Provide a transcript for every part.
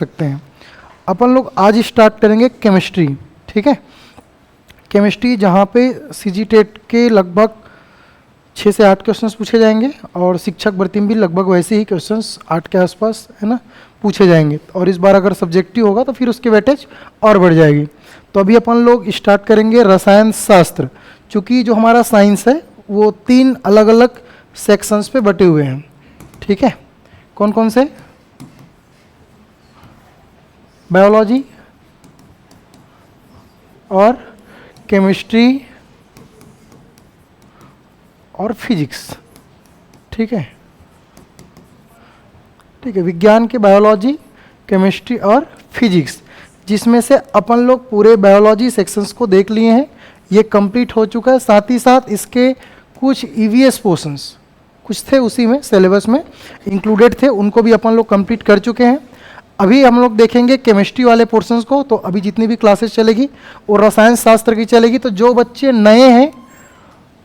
सकते हैं। अपन लोग आज स्टार्ट करेंगे केमिस्ट्री, ठीक है। केमिस्ट्री जहाँ पे सीजीटेट के लगभग 6 से 8 क्वेश्चंस पूछे जाएंगे और शिक्षक भर्ती में भी लगभग वैसे ही क्वेश्चंस 8 के आसपास है ना पूछे जाएंगे। और इस बार अगर सब्जेक्टिव होगा तो फिर उसकी वेटेज और बढ़ जाएगी। तो अभी अपन लोग स्टार्ट करेंगे रसायन शास्त्र। चूँकि जो हमारा साइंस है वो 3 अलग अलग सेक्शंस पे बटे हुए हैं, ठीक है। कौन कौन से? बायोलॉजी और केमिस्ट्री और फिजिक्स, ठीक है। ठीक है, विज्ञान के बायोलॉजी, केमिस्ट्री और फिजिक्स, जिसमें से अपन लोग पूरे बायोलॉजी सेक्शंस को देख लिए हैं। ये कंप्लीट हो चुका है। साथ ही साथ इसके कुछ ईवीएस पोर्शंस कुछ थे उसी में सिलेबस में इंक्लूडेड थे, उनको भी अपन लोग कंप्लीट कर चुके हैं। अभी हम लोग देखेंगे केमिस्ट्री वाले पोर्शंस को। तो अभी जितनी भी क्लासेस चलेगी वो रसायन शास्त्र की चलेगी। तो जो बच्चे नए हैं,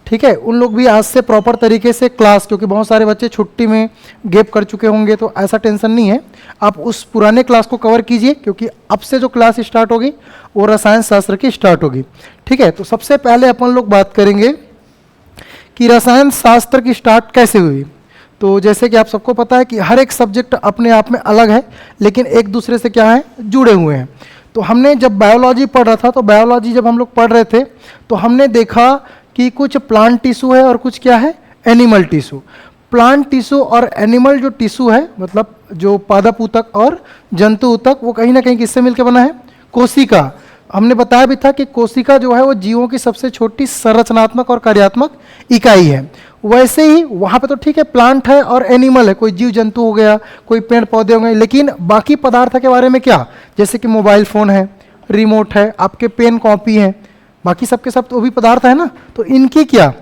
ठीक है, उन लोग भी आज से प्रॉपर तरीके से क्लास, क्योंकि बहुत सारे बच्चे छुट्टी में गैप कर चुके होंगे, तो ऐसा टेंशन नहीं है। आप उस पुराने क्लास को कवर कीजिए, क्योंकि अब से जो क्लास स्टार्ट होगी वो रसायन शास्त्र की स्टार्ट होगी, ठीक है। तो सबसे पहले अपन लोग बात करेंगे कि रसायन शास्त्र की स्टार्ट कैसे हुई। तो जैसे कि आप सबको पता है कि हर एक सब्जेक्ट अपने आप में अलग है, लेकिन एक दूसरे से क्या है, जुड़े हुए हैं। तो हमने जब बायोलॉजी पढ़ रहा था, तो बायोलॉजी जब हम लोग पढ़ रहे थे तो हमने देखा कि कुछ प्लांट टिश्यू है और कुछ क्या है, एनिमल टिश्यू। प्लांट टिश्यू और एनिमल जो टिश्यू है, मतलब जो पादप ऊतक और जंतु ऊतक, वो कहीं ना कहीं किससे मिलकर बना है, कोशिका। हमने बताया भी था कि कोशिका जो है वो जीवों की सबसे छोटी संरचनात्मक और कार्यात्मक इकाई है। वैसे ही वहाँ पे तो ठीक है, प्लांट है और एनिमल है, कोई जीव जंतु हो गया, कोई पेड़ पौधे हो गए, लेकिन बाकी पदार्थ के बारे में क्या, जैसे कि मोबाइल फ़ोन है, रिमोट है, आपके पेन कॉपी है, बाकी सबके सब तो भी पदार्थ है ना। तो इनकी क्या,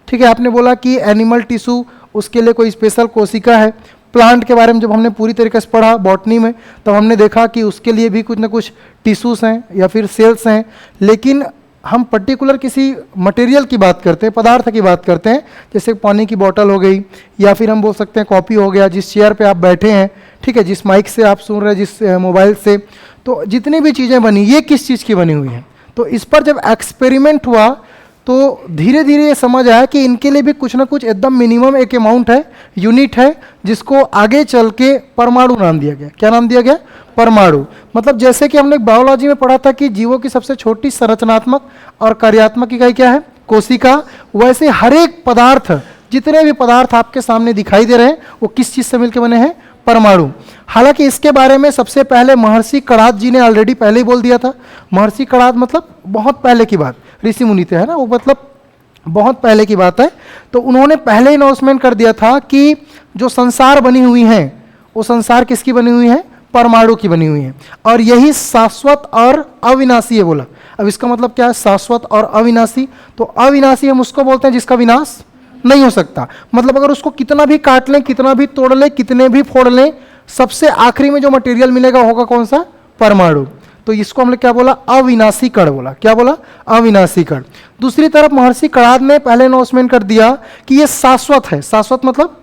ठीक है, आपने बोला कि एनिमल टिश्यू, उसके लिए कोई स्पेशल कोशिका है। प्लांट के बारे में जब हमने पूरी तरीके से पढ़ा बॉटनी में, तब हमने देखा कि उसके लिए भी कुछ ना कुछ टिश्यूज़ हैं या फिर सेल्स हैं। लेकिन हम पर्टिकुलर किसी मटेरियल की बात करते हैं, पदार्थ की बात करते हैं, जैसे पानी की बोतल हो गई, या फिर हम बोल सकते हैं कॉपी हो गया, जिस चेयर पे आप बैठे हैं, ठीक है, जिस माइक से आप सुन रहे हैं, जिस मोबाइल से। तो जितनी भी चीज़ें बनी, ये किस चीज़ की बनी हुई हैं। तो इस पर जब एक्सपेरिमेंट हुआ तो धीरे धीरे ये समझ आया कि इनके लिए भी कुछ ना कुछ एकदम मिनिमम एक अमाउंट है, यूनिट है, जिसको आगे चल के परमाणु नाम दिया गया। क्या नाम दिया गया? परमाणु। मतलब जैसे कि हमने बायोलॉजी में पढ़ा था कि जीवों की सबसे छोटी संरचनात्मक और कार्यात्मक इकाई क्या है, कोशिका। वैसे हर एक पदार्थ, जितने भी पदार्थ आपके सामने दिखाई दे रहे हैं, वो किस चीज़ से मिलकर बने हैं, परमाणु। हालांकि इसके बारे में सबसे पहले महर्षि कणाद जी ने ऑलरेडी पहले ही बोल दिया था। महर्षि कणाद मतलब बहुत पहले की बात, ऋषि मुनि थे, है ना, वो मतलब बहुत पहले की बात है। तो उन्होंने पहले ही अनाउंसमेंट कर दिया था कि जो संसार बनी हुई हैं, वो संसार किसकी बनी हुई है, परमाणु की बनी हुई है। और यही शाश्वत और अविनाशी है बोला। अब इसका मतलब क्या है, शाश्वत और अविनाशी? तो अविनाशी हम उसको बोलते हैं जिसका विनाश नहीं हो सकता। मतलब अगर उसको कितना भी काट लें, कितना भी तोड़ लें, कितने भी फोड़ लें, सबसे आखिरी में जो मटेरियल मिलेगा होगा कौन सा, परमाणु। तो इसको हमने क्या बोला, अविनाशी कण बोला। क्या बोला? अविनाशी कण। दूसरी तरफ महर्षि कणाद ने पहले अनाउंसमेंट कर दिया कि ये शाश्वत है। शाश्वत मतलब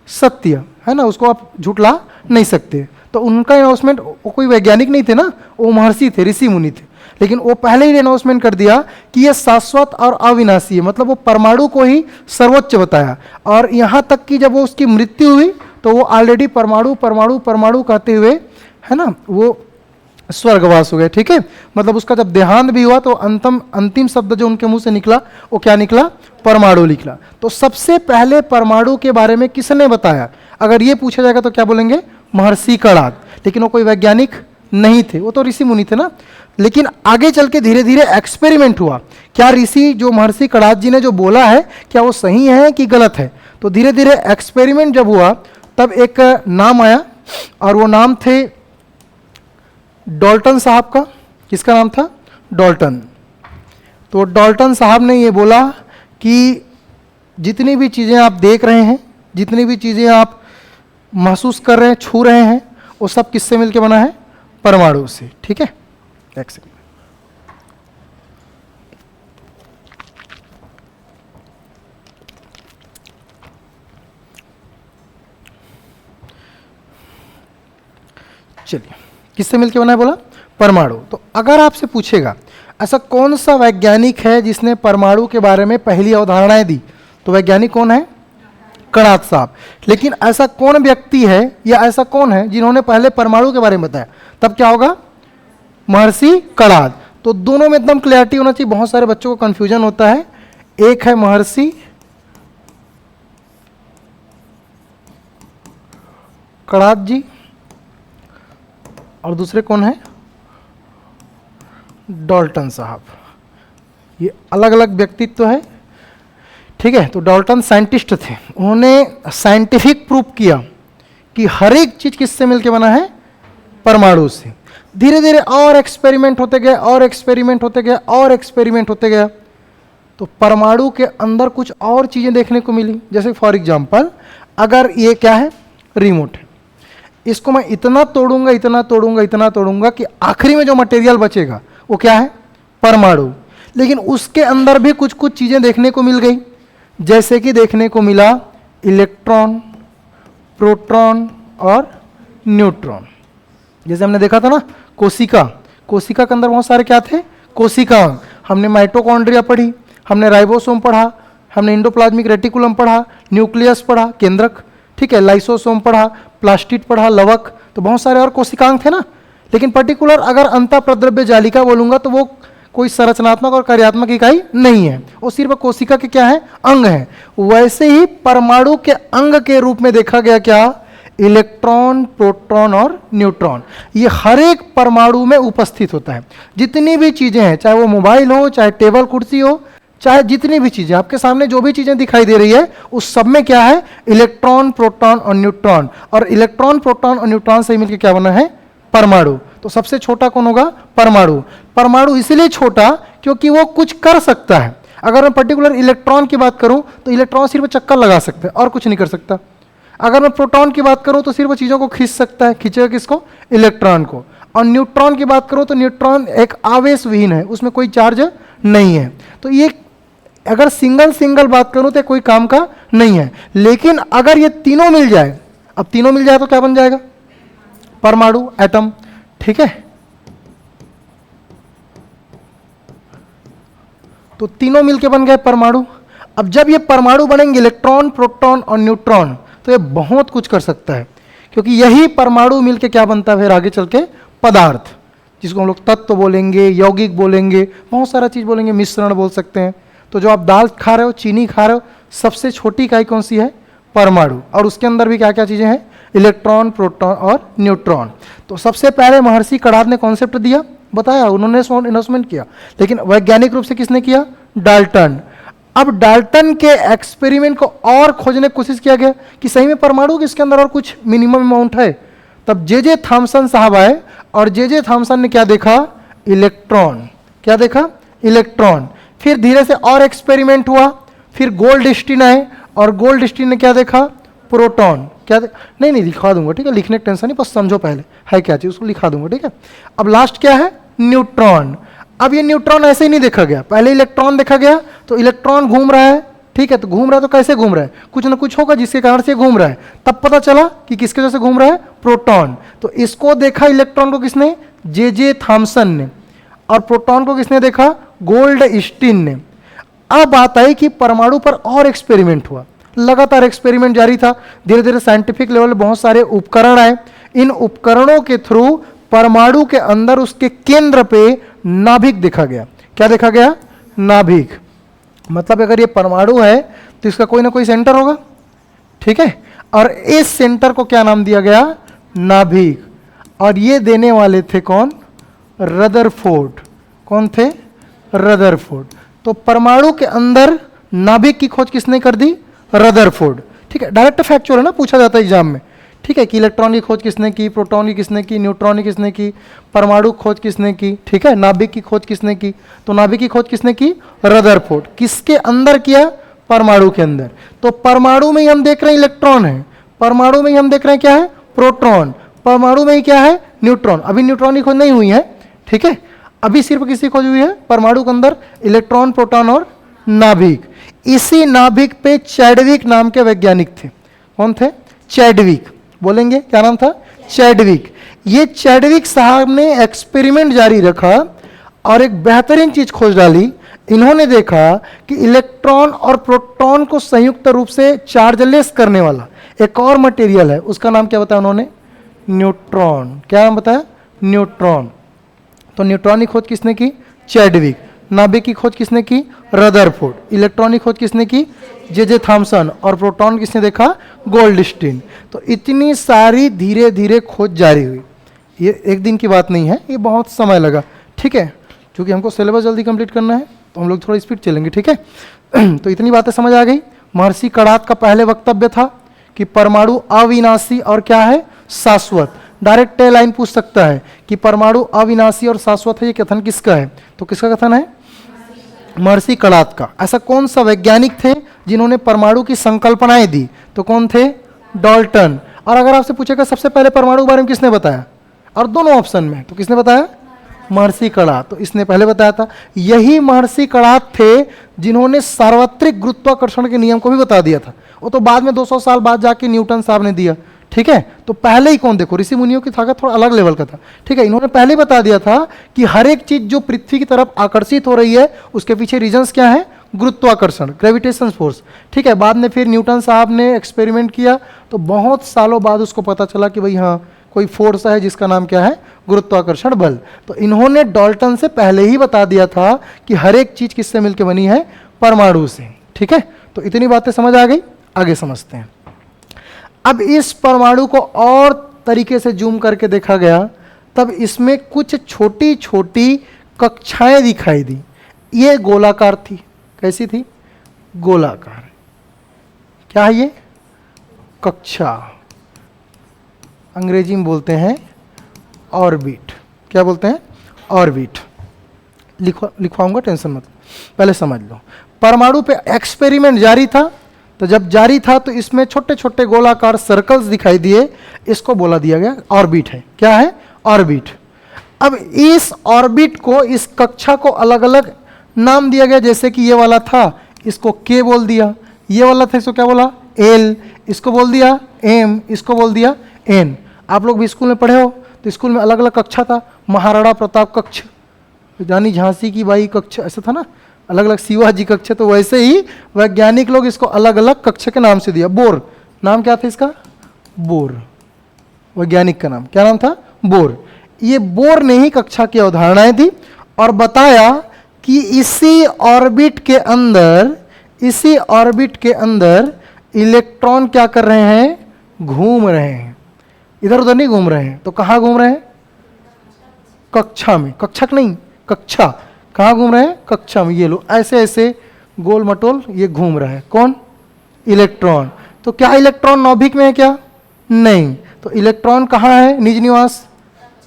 सत्य है ना, उसको आप झुठला नहीं सकते। तो उनका अनाउंसमेंट, वो कोई वैज्ञानिक नहीं थे ना, वो महर्षि थे, ऋषि मुनि थे, लेकिन वो पहले ही अनाउंसमेंट कर दिया कि ये शाश्वत और अविनाशी है। मतलब वो परमाणु को ही सर्वोच्च बताया। और यहाँ तक कि जब वो उसकी मृत्यु हुई तो वो ऑलरेडी परमाणु परमाणु परमाणु कहते हुए, है ना, वो स्वर्गवास हो गए, ठीक है। मतलब उसका जब देहांत भी हुआ तो अंतिम शब्द जो उनके मुंह से निकला वो क्या निकला, परमाणु निकला। तो सबसे पहले परमाणु के बारे में किसने बताया, अगर ये पूछा जाएगा तो क्या बोलेंगे, महर्षि कणाद। लेकिन वो कोई वैज्ञानिक नहीं थे, वो तो ऋषि मुनि थे ना। लेकिन आगे चल के धीरे धीरे एक्सपेरिमेंट हुआ, क्या ऋषि जो महर्षि कणाद जी ने जो बोला है क्या वो सही है कि गलत है। तो धीरे धीरे एक्सपेरिमेंट जब हुआ तब एक नाम आया, और वो नाम थे डाल्टन साहब का। किसका नाम था? डाल्टन। तो डाल्टन साहब ने ये बोला कि जितनी भी चीज़ें आप देख रहे हैं, जितनी भी चीज़ें आप महसूस कर रहे हैं, छू रहे हैं, वो सब किससे मिलके बना है, परमाणु से, ठीक है। एक सेकंड। चलिए, किससे मिलकर बना है बोला? परमाणु। तो अगर आपसे पूछेगा ऐसा कौन सा वैज्ञानिक है जिसने परमाणु के बारे में पहली अवधारणाएं दी, तो वैज्ञानिक कौन है? कणाद साहब। लेकिन ऐसा कौन व्यक्ति है या ऐसा कौन है जिन्होंने पहले परमाणु के बारे में बताया, तब क्या होगा? महर्षि कणाद। तो दोनों में एकदम क्लैरिटी होना चाहिए, बहुत सारे बच्चों को कंफ्यूजन होता है। एक है महर्षि कणाद जी और दूसरे कौन है? डाल्टन साहब। ये अलग अलग व्यक्तित्व है, ठीक है। तो डाल्टन साइंटिस्ट थे, उन्होंने साइंटिफिक प्रूफ किया कि हर एक चीज किससे मिलके बना है? परमाणु से। धीरे धीरे और एक्सपेरिमेंट होते गए और एक्सपेरिमेंट होते गए और एक्सपेरिमेंट होते गया, तो परमाणु के अंदर कुछ और चीजें देखने को मिली। जैसे फॉर एग्जांपल, अगर ये क्या है? रिमोट है, इसको मैं इतना तोड़ूंगा इतना तोड़ूंगा इतना तोड़ूंगा कि आखिरी में जो मटेरियल बचेगा वो क्या है? परमाणु। लेकिन उसके अंदर भी कुछ कुछ चीजें देखने को मिल गई, जैसे कि देखने को मिला इलेक्ट्रॉन, प्रोटॉन और न्यूट्रॉन। जैसे हमने देखा था ना कोशिका, कोशिका के अंदर बहुत सारे क्या थे? कोशिका। हमने माइटोकॉन्ड्रिया पढ़ी, हमने राइबोसोम पढ़ा, हमने इंडोप्लाज्मिक रेटिकुलम पढ़ा, न्यूक्लियस पढ़ा, केंद्रक, ठीक है, लाइसोसोम पढ़ा, प्लास्टिड पढ़ा, लवक, तो बहुत सारे और कोशिकांग थे ना। लेकिन पर्टिकुलर अगर अंतःप्रद्रव्य जालिका बोलूंगा तो वो कोई संरचनात्मक और कार्यात्मक इकाई नहीं है, वो सिर्फ कोशिका के क्या है? अंग है। वैसे ही परमाणु के अंग के रूप में देखा गया क्या? इलेक्ट्रॉन, प्रोटॉन और न्यूट्रॉन। ये हर एक परमाणु में उपस्थित होता है। जितनी भी चीजें हैं, चाहे वो मोबाइल हो, चाहे टेबल कुर्सी हो, चाहे जितनी भी चीजें आपके सामने जो भी चीजें दिखाई दे रही है, उस सब में क्या है? इलेक्ट्रॉन, प्रोटॉन और न्यूट्रॉन। और इलेक्ट्रॉन, प्रोटॉन और न्यूट्रॉन से मिलकर क्या बना है? परमाणु। तो सबसे छोटा कौन होगा? परमाणु। परमाणु इसलिए छोटा क्योंकि वो कुछ कर सकता है। अगर मैं पर्टिकुलर इलेक्ट्रॉन की बात करूं तो इलेक्ट्रॉन सिर्फ चक्कर लगा सकता है और कुछ नहीं कर सकता। अगर मैं प्रोटॉन की बात करूं तो सिर्फ चीजों को खींच सकता है, खींचेगा किसको? इलेक्ट्रॉन को। और न्यूट्रॉन की बात करूं तो न्यूट्रॉन एक आवेश विहीन है, उसमें कोई चार्ज नहीं है। तो ये अगर सिंगल सिंगल बात करूं तो कोई काम का नहीं है। लेकिन अगर ये तीनों मिल जाए, अब तीनों मिल जाए तो क्या बन जाएगा? परमाणु, एटम, ठीक है। तो तीनों मिलके बन गए परमाणु। अब जब ये परमाणु बनेंगे इलेक्ट्रॉन, प्रोटॉन और न्यूट्रॉन, तो ये बहुत कुछ कर सकता है, क्योंकि यही परमाणु मिलके क्या बनता है फिर आगे चल के? पदार्थ, जिसको हम लोग तत्व बोलेंगे, यौगिक बोलेंगे, बहुत सारा चीज बोलेंगे, मिश्रण बोल सकते हैं। तो जो आप दाल खा रहे हो, चीनी खा रहे हो, सबसे छोटी इकाई कौन सी है? परमाणु। और उसके अंदर भी क्या क्या चीजें हैं? इलेक्ट्रॉन, प्रोटॉन और न्यूट्रॉन। तो सबसे पहले महर्षि कणाद ने कॉन्सेप्ट दिया, बताया, उन्होंने इन्वेस्टमेंट किया। लेकिन वैज्ञानिक रूप से किसने किया? डाल्टन। अब डाल्टन के एक्सपेरिमेंट को और खोजने की कोशिश किया गया कि सही में परमाणु किसके अंदर और कुछ मिनिमम अमाउंट है। तब जे थॉमसन साहब आए और जे थॉमसन ने क्या देखा? इलेक्ट्रॉन। क्या देखा? इलेक्ट्रॉन। फिर धीरे से और एक्सपेरिमेंट हुआ, फिर गोल्डस्टीन आए और गोल्डस्टीन ने क्या देखा? प्रोटॉन। क्या नहीं लिखा दूंगा, ठीक है, लिखने की टेंशन नहीं, बस समझो पहले है क्या चीज, उसको लिखा दूंगा, ठीक है। अब लास्ट क्या है? न्यूट्रॉन। अब ये न्यूट्रॉन ऐसे ही नहीं देखा गया, पहले इलेक्ट्रॉन देखा गया। तो इलेक्ट्रॉन घूम रहा है, ठीक है, तो घूम रहा है तो कैसे घूम रहा है? कुछ ना कुछ होगा जिसके कारण से घूम रहा है। तब पता चला कि किसके वजह से घूम रहा है? प्रोटॉन। तो इसको देखा इलेक्ट्रॉन को किसने? जे थॉमसन ने। और प्रोटॉन को किसने देखा? गोल्डस्टीन ने। अब बात आई कि परमाणु पर और एक्सपेरिमेंट हुआ, लगातार एक्सपेरिमेंट जारी था। धीरे धीरे साइंटिफिक लेवल बहुत सारे उपकरण आए। इन उपकरणों के थ्रू परमाणु के अंदर उसके केंद्र पे नाभिक देखा गया। क्या देखा गया? नाभिक। मतलब अगर ये परमाणु है तो इसका कोई ना कोई सेंटर होगा, ठीक है। और इस सेंटर को क्या नाम दिया गया? नाभिक। और ये देने वाले थे कौन? रदरफोर्ड। कौन थे? रदरफोर्ड। तो परमाणु के अंदर नाभिक की खोज किसने कर दी? रदरफोर्ड, ठीक है। डायरेक्ट फैक्चुअल है ना, पूछा जाता है एग्जाम में, ठीक है, कि इलेक्ट्रॉन की खोज किसने की, प्रोटॉन की किसने की, न्यूट्रॉन की किसने की, परमाणु खोज किसने की, ठीक है, नाभिक की खोज किसने की। तो नाभिक की खोज किसने की? रदरफोर्ड। किसके अंदर किया? परमाणु के अंदर। तो परमाणु में ही हम देख रहे हैं इलेक्ट्रॉन है, परमाणु में ही हम देख रहे हैं क्या है? प्रोटॉन। परमाणु में ही क्या है? न्यूट्रॉन। अभी न्यूट्रॉन की खोज नहीं हुई है, ठीक है, अभी सिर्फ किसकी खोज हुई है? परमाणु के अंदर इलेक्ट्रॉन, प्रोटॉन और नाभिक। इसी नाभिक पे चैडविक नाम के वैज्ञानिक थे। कौन थे? चैडविक। बोलेंगे क्या नाम था? चैडविक। ये चैडविक साहब ने एक्सपेरिमेंट जारी रखा और एक बेहतरीन चीज खोज डाली। इन्होंने देखा कि इलेक्ट्रॉन और प्रोटॉन को संयुक्त रूप से चार्जलेस करने वाला एक और मटेरियल है, उसका नाम क्या बताया उन्होंने? न्यूट्रॉन। क्या नाम बताया? न्यूट्रॉन। तो न्यूट्रॉन की खोज किसने की? चैडविक। नाभिक की खोज किसने की? रदरफोर्ड। इलेक्ट्रॉन की खोज किसने की? J Thomson. और प्रोटॉन किसने देखा? गोल्डस्टीन। तो इतनी सारी धीरे धीरे खोज जारी हुई। ये एक दिन की बात नहीं है, ये बहुत समय लगा। ठीक है, क्योंकि हमको सिलेबस जल्दी कंप्लीट करना है तो हम लोग थोड़ा स्पीड चलेंगे। ठीक है तो इतनी बातें समझ आ गई। महर्षि कणाद का पहले वक्तव्य था कि परमाणु अविनाशी और क्या है? शाश्वत। डायरेक्ट लाइन पूछ सकता है कि परमाणु अविनाशी और शाश्वत है, ये कथन किसका है? तो किसका कथन है? महर्षि कणाद का। ऐसा कौन सा वैज्ञानिक थे जिन्होंने परमाणु की संकल्पनाएं दी? तो कौन थे? डाल्टन। और अगर आपसे पूछेगा सबसे पहले परमाणु के बारे में किसने बताया, और दोनों ऑप्शन में, तो किसने बताया? महर्षि कणाद। तो इसने पहले बताया था। यही महर्षि कणाद थे जिन्होंने सार्वत्रिक गुरुत्वाकर्षण के नियम को भी बता दिया था। वो तो बाद में 200 साल बाद जाके न्यूटन साहब ने दिया। ठीक है, तो पहले ही कौन? देखो, ऋषि मुनियों की ताकत थोड़ा अलग लेवल का था। ठीक है, इन्होंने पहले ही बता दिया था कि हर एक चीज जो पृथ्वी की तरफ आकर्षित हो रही है उसके पीछे रीजंस क्या है? गुरुत्वाकर्षण, ग्रेविटेशन फोर्स। ठीक है, बाद में फिर न्यूटन साहब ने एक्सपेरिमेंट किया तो बहुत सालों बाद उसको पता चला कि भाई हाँ, कोई फोर्स है जिसका नाम क्या है? गुरुत्वाकर्षण बल। तो इन्होंने डाल्टन से पहले ही बता दिया था कि हर एक चीज किससे मिलकर बनी है? परमाणु से। ठीक है, तो इतनी बातें समझ आ गई। आगे समझते हैं। अब इस परमाणु को और तरीके से जूम करके देखा गया, तब इसमें कुछ छोटी छोटी कक्षाएं दिखाई दी। ये गोलाकार थी। कैसी थी? गोलाकार। क्या है ये? कक्षा। अंग्रेजी में बोलते हैं ऑर्बिट। क्या बोलते हैं? ऑर्बिट। लिखवाऊंगा, टेंशन मत, पहले समझ लो। परमाणु पे एक्सपेरिमेंट जारी था, तो जब जारी था तो इसमें छोटे छोटे गोलाकार सर्कल्स दिखाई दिए, इसको बोला दिया गया ऑर्बिट है। क्या है? ऑर्बिट। अब इस ऑर्बिट को, इस कक्षा को अलग अलग नाम दिया गया। जैसे कि ये वाला था, इसको के बोल दिया। ये वाला था, इसको क्या बोला? एल। इसको बोल दिया एम। इसको बोल दिया एन। आप लोग भी स्कूल में पढ़े हो तो स्कूल में अलग अलग कक्षा था। महाराणा प्रताप कक्ष, रानी झांसी की बाई कक्ष, ऐसा था ना, अलग अलग शिवाजी कक्ष। तो वैसे ही वैज्ञानिक लोग इसको अलग अलग कक्ष के नाम से दिया। बोर नाम क्या था इसका? बोर। वैज्ञानिक का नाम क्या नाम था? बोर। ये बोर ने ही कक्षा की अवधारणाएं दी और बताया कि इसी ऑर्बिट के अंदर इलेक्ट्रॉन क्या कर रहे हैं? घूम रहे हैं। इधर उधर नहीं घूम रहे हैं। तो कहाँ घूम रहे हैं? कक्षा में। कक्षक नहीं, कक्षा। कहाँ घूम रहे हैं? कक्षा में। ये लो, ऐसे ऐसे गोल मटोल ये घूम रहा है। कौन? इलेक्ट्रॉन। तो क्या इलेक्ट्रॉन नाभिक में है क्या? नहीं। तो इलेक्ट्रॉन कहाँ है निज निवास?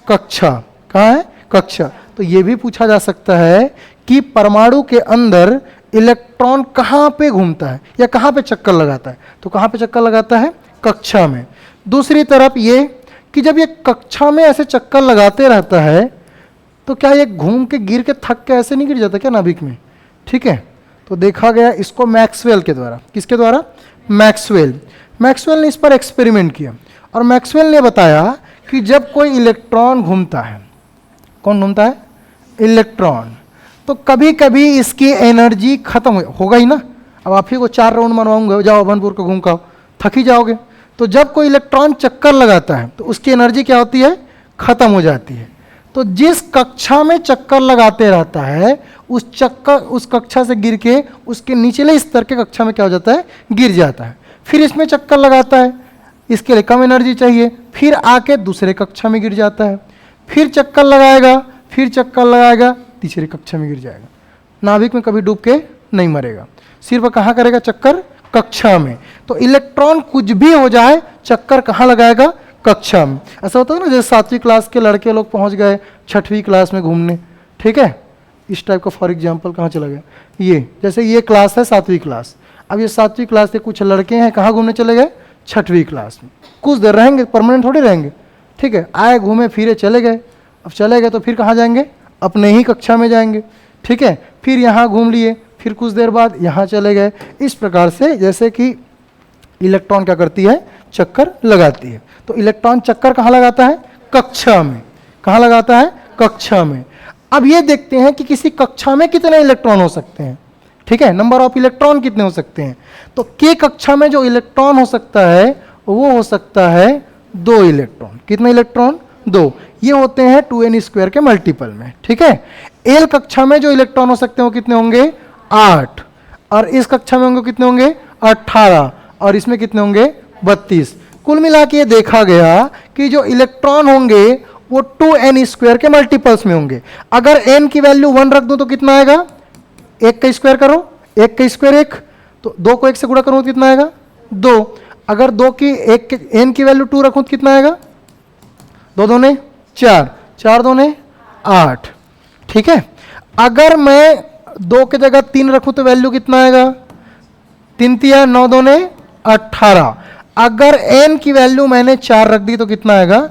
कक्षा। कहाँ है? कक्षा। तो ये भी पूछा जा सकता है कि परमाणु के अंदर इलेक्ट्रॉन कहाँ पे घूमता है या कहाँ पे चक्कर लगाता है? तो कहाँ पे चक्कर लगाता है? कक्षा में। दूसरी तरफ ये कि जब ये कक्षा में ऐसे चक्कर लगाते रहता है तो क्या ये घूम के गिर के थक के ऐसे नहीं गिर जाता क्या नाभिक में? ठीक है, तो देखा गया इसको मैक्सवेल के द्वारा। किसके द्वारा? मैक्सवेल ने इस पर एक्सपेरिमेंट किया और मैक्सवेल ने बताया कि जब कोई इलेक्ट्रॉन घूमता है, कौन घूमता है? इलेक्ट्रॉन, तो कभी कभी इसकी एनर्जी खत्म होगा ही ना। अब आप ही को 4 राउंड मनवाऊंगा, जाओ अभनपुर को घूम का, थक ही जाओगे। तो जब कोई इलेक्ट्रॉन चक्कर लगाता है तो उसकी एनर्जी क्या होती है? खत्म हो जाती है। तो जिस कक्षा में चक्कर लगाते रहता है उस कक्षा से गिर के उसके निचले स्तर के कक्षा में क्या हो जाता है? गिर जाता है। फिर इसमें चक्कर लगाता है, इसके लिए कम एनर्जी चाहिए, फिर आके दूसरे कक्षा में गिर जाता है, फिर चक्कर लगाएगा, तीसरी कक्षा में गिर जाएगा। नाभिक में कभी डूब के नहीं मरेगा, सिर्फ कहाँ करेगा? चक्कर, कक्षा में। तो इलेक्ट्रॉन कुछ भी हो जाए, चक्कर कहाँ लगाएगा? कक्षा में। ऐसा होता है ना, जैसे 7वीं क्लास के लड़के लोग पहुंच गए 6वीं क्लास में घूमने। ठीक है, इस टाइप का फॉर एग्जांपल कहाँ चला गया? ये जैसे ये क्लास है 7वीं क्लास, अब ये 7वीं क्लास से कुछ लड़के हैं कहाँ घूमने चले गए? 6वीं क्लास में। कुछ देर रहेंगे, परमानेंट थोड़ी रहेंगे। ठीक है, आए घूमे फिरे चले गए। अब चले गए तो फिर कहाँ जाएंगे? अपने ही कक्षा में जाएंगे। ठीक है, फिर यहाँ घूम लिए, फिर कुछ देर बाद यहाँ चले गए। इस प्रकार से जैसे कि इलेक्ट्रॉन क्या करती है? चक्कर लगाती है। तो इलेक्ट्रॉन चक्कर कहाँ लगाता है? कक्षा में। कहाँ लगाता है? कक्षा में। अब ये देखते हैं कि किसी कक्षा में कितने इलेक्ट्रॉन हो सकते हैं। ठीक है, नंबर ऑफ इलेक्ट्रॉन कितने हो सकते हैं? तो के कक्षा में जो इलेक्ट्रॉन हो सकता है वो हो सकता है 2 इलेक्ट्रॉन। कितने इलेक्ट्रॉन? 2। ये होते हैं 2n² के मल्टीपल में। ठीक है, एल कक्षा में जो इलेक्ट्रॉन हो सकते हैं वो कितने होंगे? 8। और इस कक्षा में होंगे कितने होंगे? 18। और इसमें कितने होंगे? 32। कुल मिला के देखा गया कि जो इलेक्ट्रॉन होंगे वो 2n² के मल्टीपल्स में होंगे। अगर n की वैल्यू 1 रख दूं तो कितना आएगा? 1 का स्क्वायर करो, 1 का स्क्वायर 1, तो 2 को 1 से गुणा करूं तो कितना आएगा? 2। अगर 2 की n की वैल्यू 2 रखूं तो कितना आएगा? 2 दूने 4, 4 दूने 8। ठीक है, अगर मैं 2 की जगह 3 रखूं तो वैल्यू कितना आएगा? 3 तिया 9 दूने 18। अगर n की वैल्यू मैंने 4 रख दी तो कितना आएगा?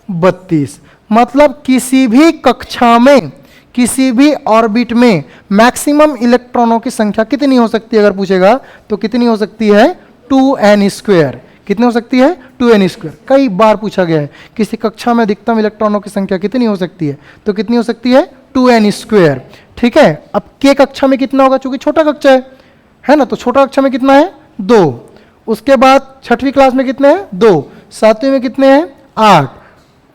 32। मतलब किसी भी कक्षा में, किसी भी ऑर्बिट में मैक्सिमम इलेक्ट्रॉनों की संख्या कितनी हो सकती है अगर पूछेगा तो कितनी हो सकती है? 2n²। कितनी हो सकती है? 2n²। कई बार पूछा गया है किसी कक्षा में अधिकतम इलेक्ट्रॉनों की संख्या कितनी हो सकती है, तो कितनी हो सकती है? 2n²। ठीक है, अब के कक्षा में कितना होगा? चूंकि छोटा कक्षा है ना, तो छोटा कक्षा में कितना है? 2। उसके बाद 6वीं क्लास में कितने हैं? 2। 7वीं में कितने हैं? 8।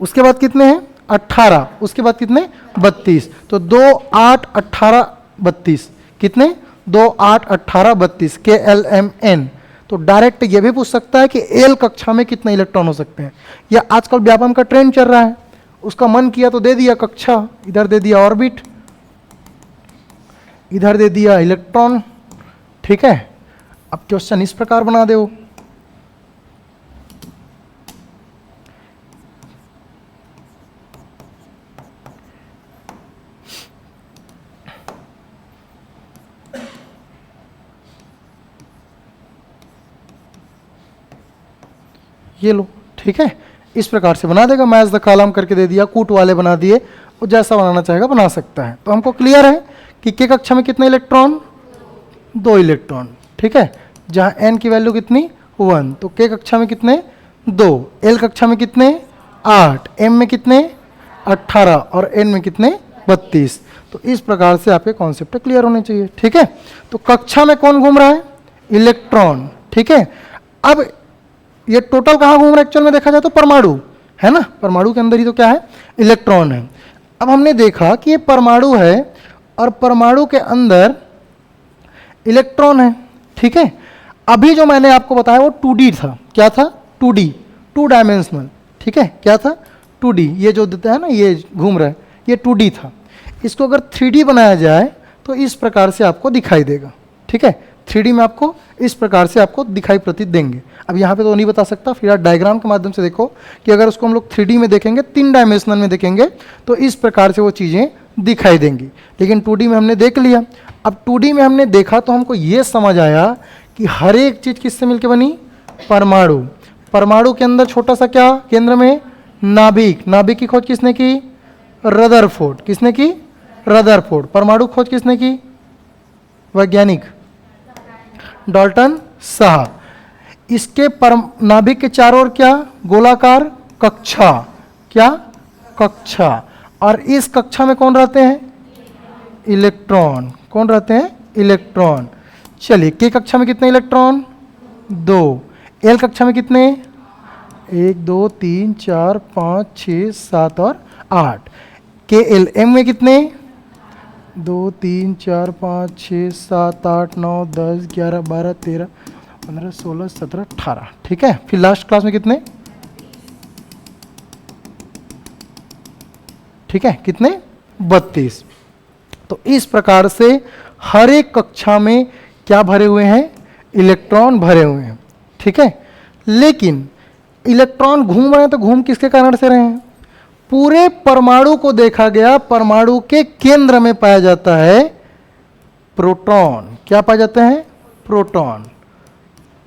उसके बाद कितने हैं? 18। उसके बाद कितने? 32। तो 2, 8, 18, 32। कितने? 2, 8, 18, 32 KLMN। तो डायरेक्ट ये भी पूछ सकता है कि एल कक्षा में कितने इलेक्ट्रॉन हो सकते हैं। या आजकल व्यापम का ट्रेंड चल रहा है, उसका मन किया तो दे दिया कक्षा, इधर दे दिया ऑर्बिट, इधर दे दिया इलेक्ट्रॉन। ठीक है, अब क्वेश्चन इस प्रकार बना दो। ये लो, ठीक है, इस प्रकार से बना देगा। मैच द कॉलम करके दे दिया, कूट वाले बना दिए, वो जैसा बनाना चाहेगा बना सकता है। तो हमको क्लियर है कि के कक्षा में कितने इलेक्ट्रॉन? 2 इलेक्ट्रॉन। ठीक है, जहाँ n की वैल्यू कितनी? 1। तो के कक्षा में कितने? 2। एल कक्षा में कितने? 8। m में कितने? 18। और n में कितने? 32। तो इस प्रकार से आपके कॉन्सेप्ट क्लियर होने चाहिए। ठीक है, तो कक्षा में कौन घूम रहा है? इलेक्ट्रॉन। ठीक है, अब ये टोटल कहाँ घूम रहा है एक्चुअल में देखा जाए तो? परमाणु है ना, परमाणु के अंदर ही तो क्या है? इलेक्ट्रॉन है। अब हमने देखा कि ये परमाणु है और परमाणु के अंदर इलेक्ट्रॉन है। ठीक है, अभी जो मैंने आपको बताया वो 2D था। क्या था? 2D, 2 dimensional. ठीक है, क्या था? 2D। ये जो देता है ना, ये घूम रहा है, ये 2D था। इसको अगर 3D बनाया जाए तो इस प्रकार से आपको दिखाई देगा। ठीक है, 3D में आपको इस प्रकार से आपको दिखाई प्रतीत देंगे। अब यहाँ पे तो नहीं बता सकता, फिर आप डायग्राम के माध्यम से देखो कि अगर उसको हम लोग 3D में देखेंगे, 3 डायमेंशनल में देखेंगे तो इस प्रकार से वो चीज़ें दिखाई देंगी। लेकिन 2D में हमने देख लिया। अब 2D में हमने देखा तो हमको ये समझ आया कि हर एक चीज़ किससे मिलकर बनी? परमाणु। परमाणु के अंदर छोटा सा क्या केंद्र में? नाभिक। नाभिक की खोज किसने की? रदरफोर्ड। किसने की? रदरफोर्ड। परमाणु खोज किसने की? वैज्ञानिक डाल्टन साहब। इसके नाभिक के चारों ओर क्या? गोलाकार कक्षा। क्या? कक्षा। और इस कक्षा में कौन रहते हैं? इलेक्ट्रॉन। कौन रहते हैं? इलेक्ट्रॉन। चलिए, के कक्षा में कितने इलेक्ट्रॉन? 2। एल कक्षा में कितने? 1, 2, 3, 4, 5, 6, 7 और 8। के एल एम में कितने? 2, 3, 4, 5, 6, 7, 8, 9, 10, 11, 12, 13, 15, 16, 17, 18। ठीक है, फिर लास्ट क्लास में कितने? ठीक है, कितने? 32। तो इस प्रकार से हर एक कक्षा में क्या भरे हुए हैं? इलेक्ट्रॉन भरे हुए हैं। ठीक है, लेकिन इलेक्ट्रॉन घूम रहे हैं तो घूम किसके कारण से रहे हैं? पूरे परमाणु को देखा गया, परमाणु के केंद्र में पाया जाता है प्रोटॉन। क्या पाया जाता है? प्रोटॉन।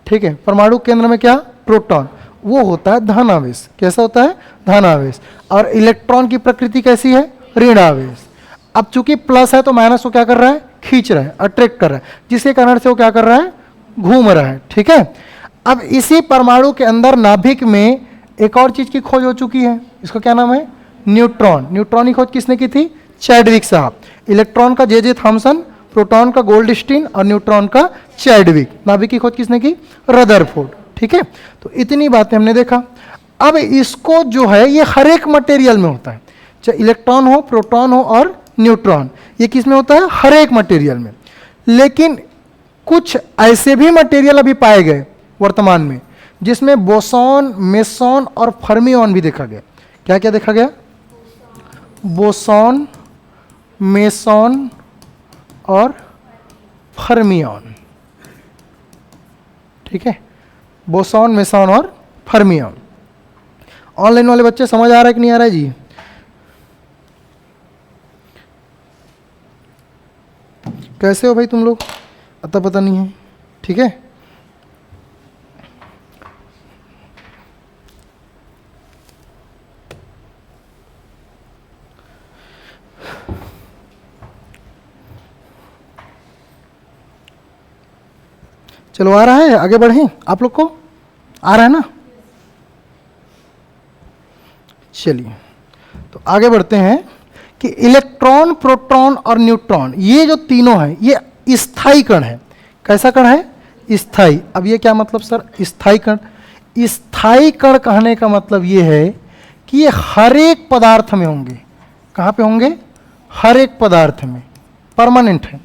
ठीक है, परमाणु केंद्र में क्या? प्रोटॉन। वो होता है धनावेश। कैसा होता है? धनावेश। और इलेक्ट्रॉन की प्रकृति कैसी है? ऋणावेश। अब चूंकि प्लस है तो माइनस को क्या कर रहा है? खींच रहा है, अट्रैक्ट कर रहा है, जिसके कारण से वो क्या कर रहा है? घूम रहा है। ठीक है, अब इसी परमाणु के अंदर नाभिक में एक और चीज की खोज हो चुकी है, इसका क्या नाम है? न्यूट्रॉन। न्यूट्रॉन की खोज किसने की थी? चैडविक साहब। इलेक्ट्रॉन का जे थॉमसन, प्रोटॉन का गोल्डस्टीन और न्यूट्रॉन का चैडविक। नाभिक की खोज किसने की? रदरफोर्ड। ठीक है, तो इतनी बातें हमने देखा। अब इसको जो है ये हर एक मटेरियल में होता है, चाहे इलेक्ट्रॉन हो, प्रोटॉन हो और न्यूट्रॉन, ये किस में होता है? हर एक मटेरियल में। लेकिन कुछ ऐसे भी मटेरियल अभी पाए गए वर्तमान में जिसमें बोसॉन, मेसॉन और फर्मियन भी देखा गया। क्या क्या देखा गया? बोसॉन, मेसॉन और फर्मियन। ठीक है, बोसॉन, मेसॉन और फर्मियन। ऑनलाइन वाले बच्चे समझ आ रहा है कि नहीं आ रहा है जी? कैसे हो भाई तुम लोग? अता पता नहीं है। ठीक है, चलो आ रहा है, आगे बढ़ें। आप लोग को आ रहा है ना? चलिए तो आगे बढ़ते हैं कि इलेक्ट्रॉन, प्रोटॉन और न्यूट्रॉन, ये जो तीनों हैं ये स्थायी कण है। कैसा कण है? स्थायी। अब ये क्या मतलब सर स्थायी कण? स्थायी कण कहने का मतलब ये है कि ये हर एक पदार्थ में होंगे। कहाँ पे होंगे? हर एक पदार्थ में, परमानेंट है।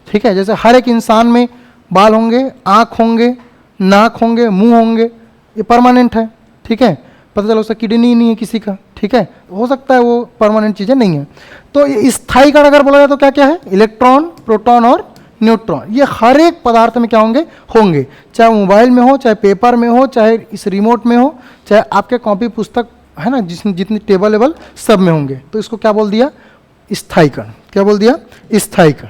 ठीक है, जैसे हर एक इंसान में बाल होंगे, आँख होंगे, नाक होंगे, मुंह होंगे, ये परमानेंट है। ठीक है, पता चला उसका किडनी नहीं है किसी का। ठीक है, हो सकता है वो परमानेंट चीज़ें नहीं है। तो ये स्थायी कण अगर बोला जाए तो क्या क्या है? इलेक्ट्रॉन, प्रोटॉन और न्यूट्रॉन। ये हर एक पदार्थ में क्या होंगे? होंगे। चाहे मोबाइल में हो, चाहे पेपर में हो, चाहे इस रिमोट में हो, चाहे आपके कॉपी पुस्तक है ना, जिसमें जितनी टेबल लेवल सब में होंगे। तो इसको क्या बोल दिया? स्थायी कण। क्या बोल दिया? स्थायी कण।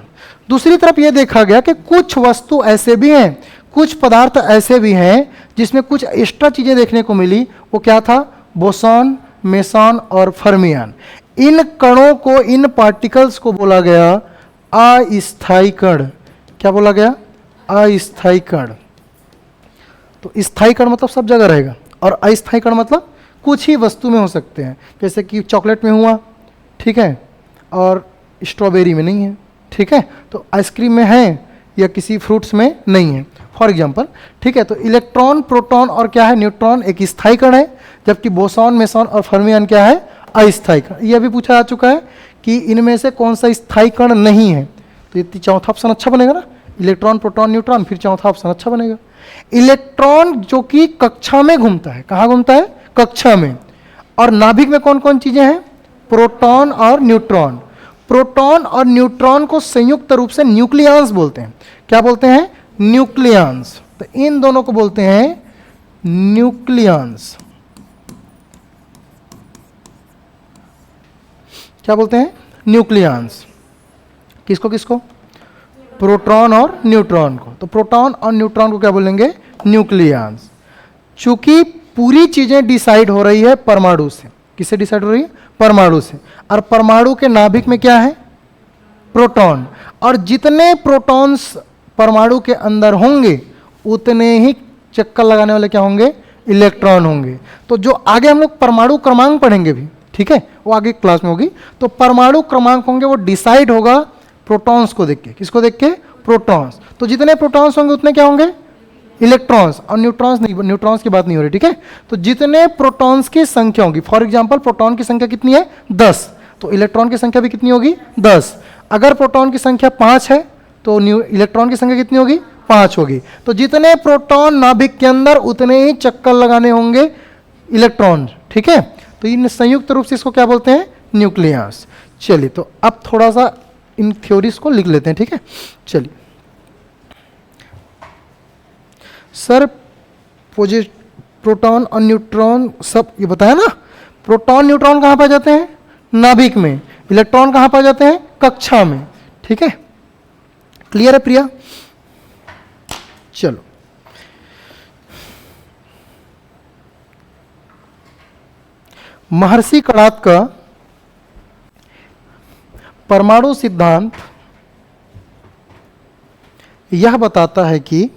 दूसरी तरफ ये देखा गया कि कुछ वस्तु ऐसे भी हैं, कुछ पदार्थ ऐसे भी हैं जिसमें कुछ एक्स्ट्रा चीज़ें देखने को मिली। वो क्या था? बोसॉन, मेसॉन और फर्मियन। इन कणों को, इन पार्टिकल्स को बोला गया अस्थायी कण। क्या बोला गया? अस्थायी कण। तो स्थायी कण मतलब सब जगह रहेगा, और अस्थायी कण मतलब कुछ ही वस्तु में हो सकते हैं। जैसे कि चॉकलेट में हुआ, ठीक है, और स्ट्रॉबेरी में नहीं है। ठीक है, तो आइसक्रीम में है या किसी फ्रूट्स में नहीं है, फॉर एग्जाम्पल। ठीक है, तो इलेक्ट्रॉन, प्रोटॉन और क्या है? न्यूट्रॉन एक स्थायी कण है, जबकि बोसॉन, मेसॉन और फर्मियन क्या है? अस्थायी कण। यह भी पूछा जा चुका है कि इनमें से कौन सा स्थायी कण नहीं है। तो ये चौथा ऑप्शन अच्छा बनेगा ना, इलेक्ट्रॉन, प्रोटॉन, न्यूट्रॉन, फिर चौथा ऑप्शन अच्छा बनेगा। इलेक्ट्रॉन जो कि कक्षा में घूमता है। कहाँ घूमता है? कक्षा में। और नाभिक में कौन कौन चीजें हैं? प्रोटॉन और न्यूट्रॉन। प्रोटॉन और न्यूट्रॉन को संयुक्त रूप से न्यूक्लियंस बोलते हैं। क्या बोलते हैं? न्यूक्लियंस। तो इन दोनों को बोलते हैं न्यूक्लियंस। क्या बोलते हैं? न्यूक्लियंस। किसको किसको? प्रोटॉन और न्यूट्रॉन को। तो प्रोटॉन और न्यूट्रॉन को क्या बोलेंगे? न्यूक्लियंस। चूंकि पूरी चीजें डिसाइड हो रही है परमाणु से। किससे डिसाइड हो रही है? परमाणु से। और परमाणु के नाभिक में क्या है? प्रोटॉन। और जितने प्रोटॉन्स परमाणु के अंदर होंगे उतने ही चक्कर लगाने वाले क्या होंगे? इलेक्ट्रॉन होंगे। तो जो आगे हम लोग परमाणु क्रमांक पढ़ेंगे भी, ठीक है, वो आगे क्लास में होगी। तो परमाणु क्रमांक होंगे वो डिसाइड होगा प्रोटॉन्स को देख के। किसको देख के? प्रोटॉन्स। तो जितने प्रोटॉन्स होंगे उतने क्या होंगे? इलेक्ट्रॉन्स। और न्यूट्रॉन्स नहीं, न्यूट्रॉन्स की बात नहीं हो रही। ठीक है, तो जितने प्रोटॉन्स की संख्या होगी, फॉर एग्जांपल प्रोटॉन की संख्या कितनी है? 10, तो इलेक्ट्रॉन की संख्या भी कितनी होगी? 10। अगर प्रोटॉन की संख्या 5 है तो इलेक्ट्रॉन की संख्या कितनी होगी? 5 होगी। तो जितने प्रोटॉन नाभिक के अंदर उतने ही चक्कर लगाने होंगे इलेक्ट्रॉन। ठीक है, तो इन संयुक्त रूप से इसको क्या बोलते हैं? न्यूक्लियस। चलिए, तो अब थोड़ा सा इन थ्योरीज को लिख लेते हैं। ठीक है, चलिए सर, प्रोटॉन और न्यूट्रॉन सब ये बताया ना। प्रोटॉन न्यूट्रॉन कहाँ पाए जाते हैं? नाभिक में। इलेक्ट्रॉन कहाँ पाए जाते हैं? कक्षा में। ठीक है, क्लियर है प्रिया? चलो, महर्षि कणाद का परमाणु सिद्धांत यह बताता है कि,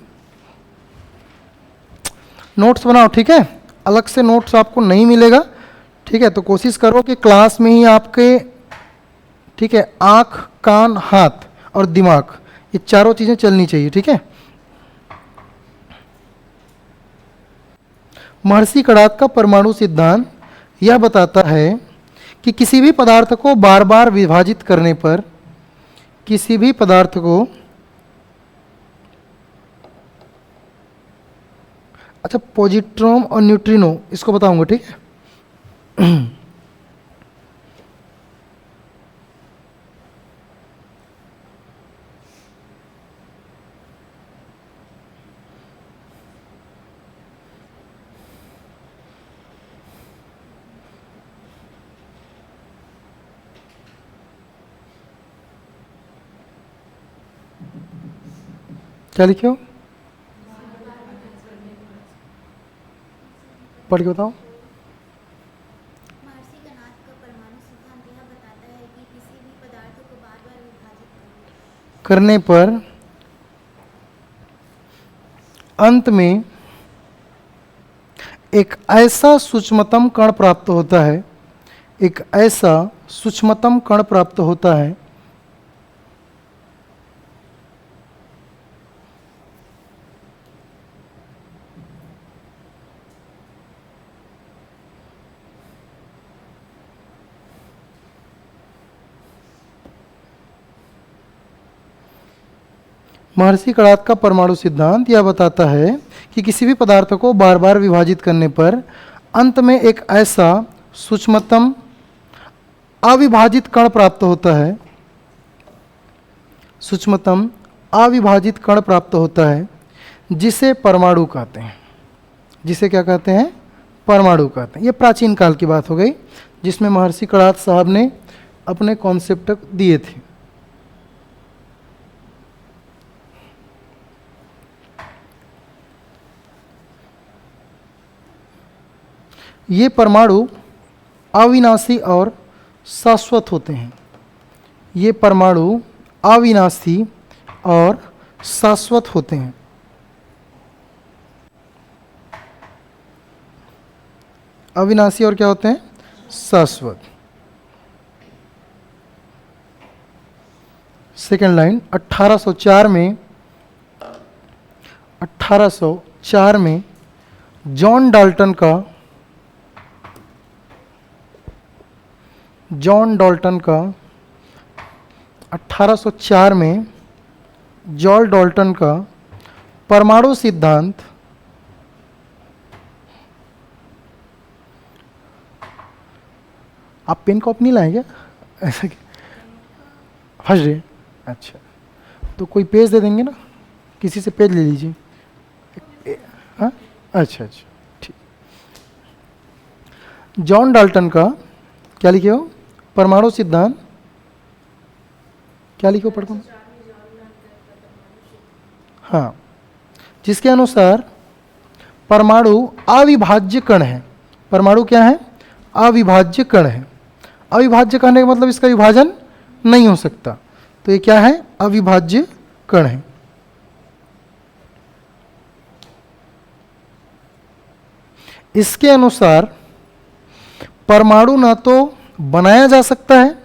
नोट्स बनाओ, ठीक है, अलग से नोट्स आपको नहीं मिलेगा, ठीक है। तो कोशिश करो कि क्लास में ही आपके, ठीक है, आँख, कान, हाथ और दिमाग, ये चारों चीज़ें चलनी चाहिए, ठीक है। महर्षि कणाद का परमाणु सिद्धांत यह बताता है कि किसी भी पदार्थ को बार बार विभाजित करने पर, किसी भी पदार्थ को, अच्छा पॉजिट्रॉन और न्यूट्रिनो इसको बताऊंगा, ठीक है। क्या लिखे हो, पढ़ के बताओ। महर्षि कणाद का परमाणु सिद्धांत यह बताता है कि किसी भी पदार्थ को बार बार विभाजित करने पर अंत में एक ऐसा सूक्ष्मतम कण प्राप्त होता है, एक ऐसा सूक्ष्मतम कण प्राप्त होता है महर्षि कणाद का परमाणु सिद्धांत यह बताता है कि किसी भी पदार्थ को बार बार विभाजित करने पर अंत में एक ऐसा सूक्ष्मतम अविभाजित कण प्राप्त होता है, सूक्ष्मतम अविभाजित कण प्राप्त होता है, जिसे परमाणु कहते हैं। जिसे क्या कहते हैं, परमाणु कहते हैं। ये प्राचीन काल की बात हो गई, जिसमें महर्षि कणाद साहब ने अपने कॉन्सेप्ट दिए थे। ये परमाणु अविनाशी और शाश्वत होते हैं। ये परमाणु अविनाशी और शाश्वत होते हैं। अविनाशी और क्या होते हैं, शाश्वत। सेकेंड लाइन, 1804 में जॉन डाल्टन का 1804 में जॉन डाल्टन का परमाणु सिद्धांत आप पेन कॉपी नहीं लाए क्या, ऐसा फंस रहे, अच्छा तो कोई पेज दे देंगे ना, किसी से पेज ले लीजिए। हाँ अच्छा अच्छा ठीक। जॉन डाल्टन का क्या लिखे हो, परमाणु सिद्धांत क्या लिखे हो, पढ़ो। हाँ, जिसके अनुसार परमाणु अविभाज्य कण है। परमाणु क्या है, अविभाज्य कण है। अविभाज्य कहने का मतलब इसका विभाजन नहीं हो सकता, तो ये क्या है, अविभाज्य कण है। इसके अनुसार परमाणु न तो बनाया जा सकता है,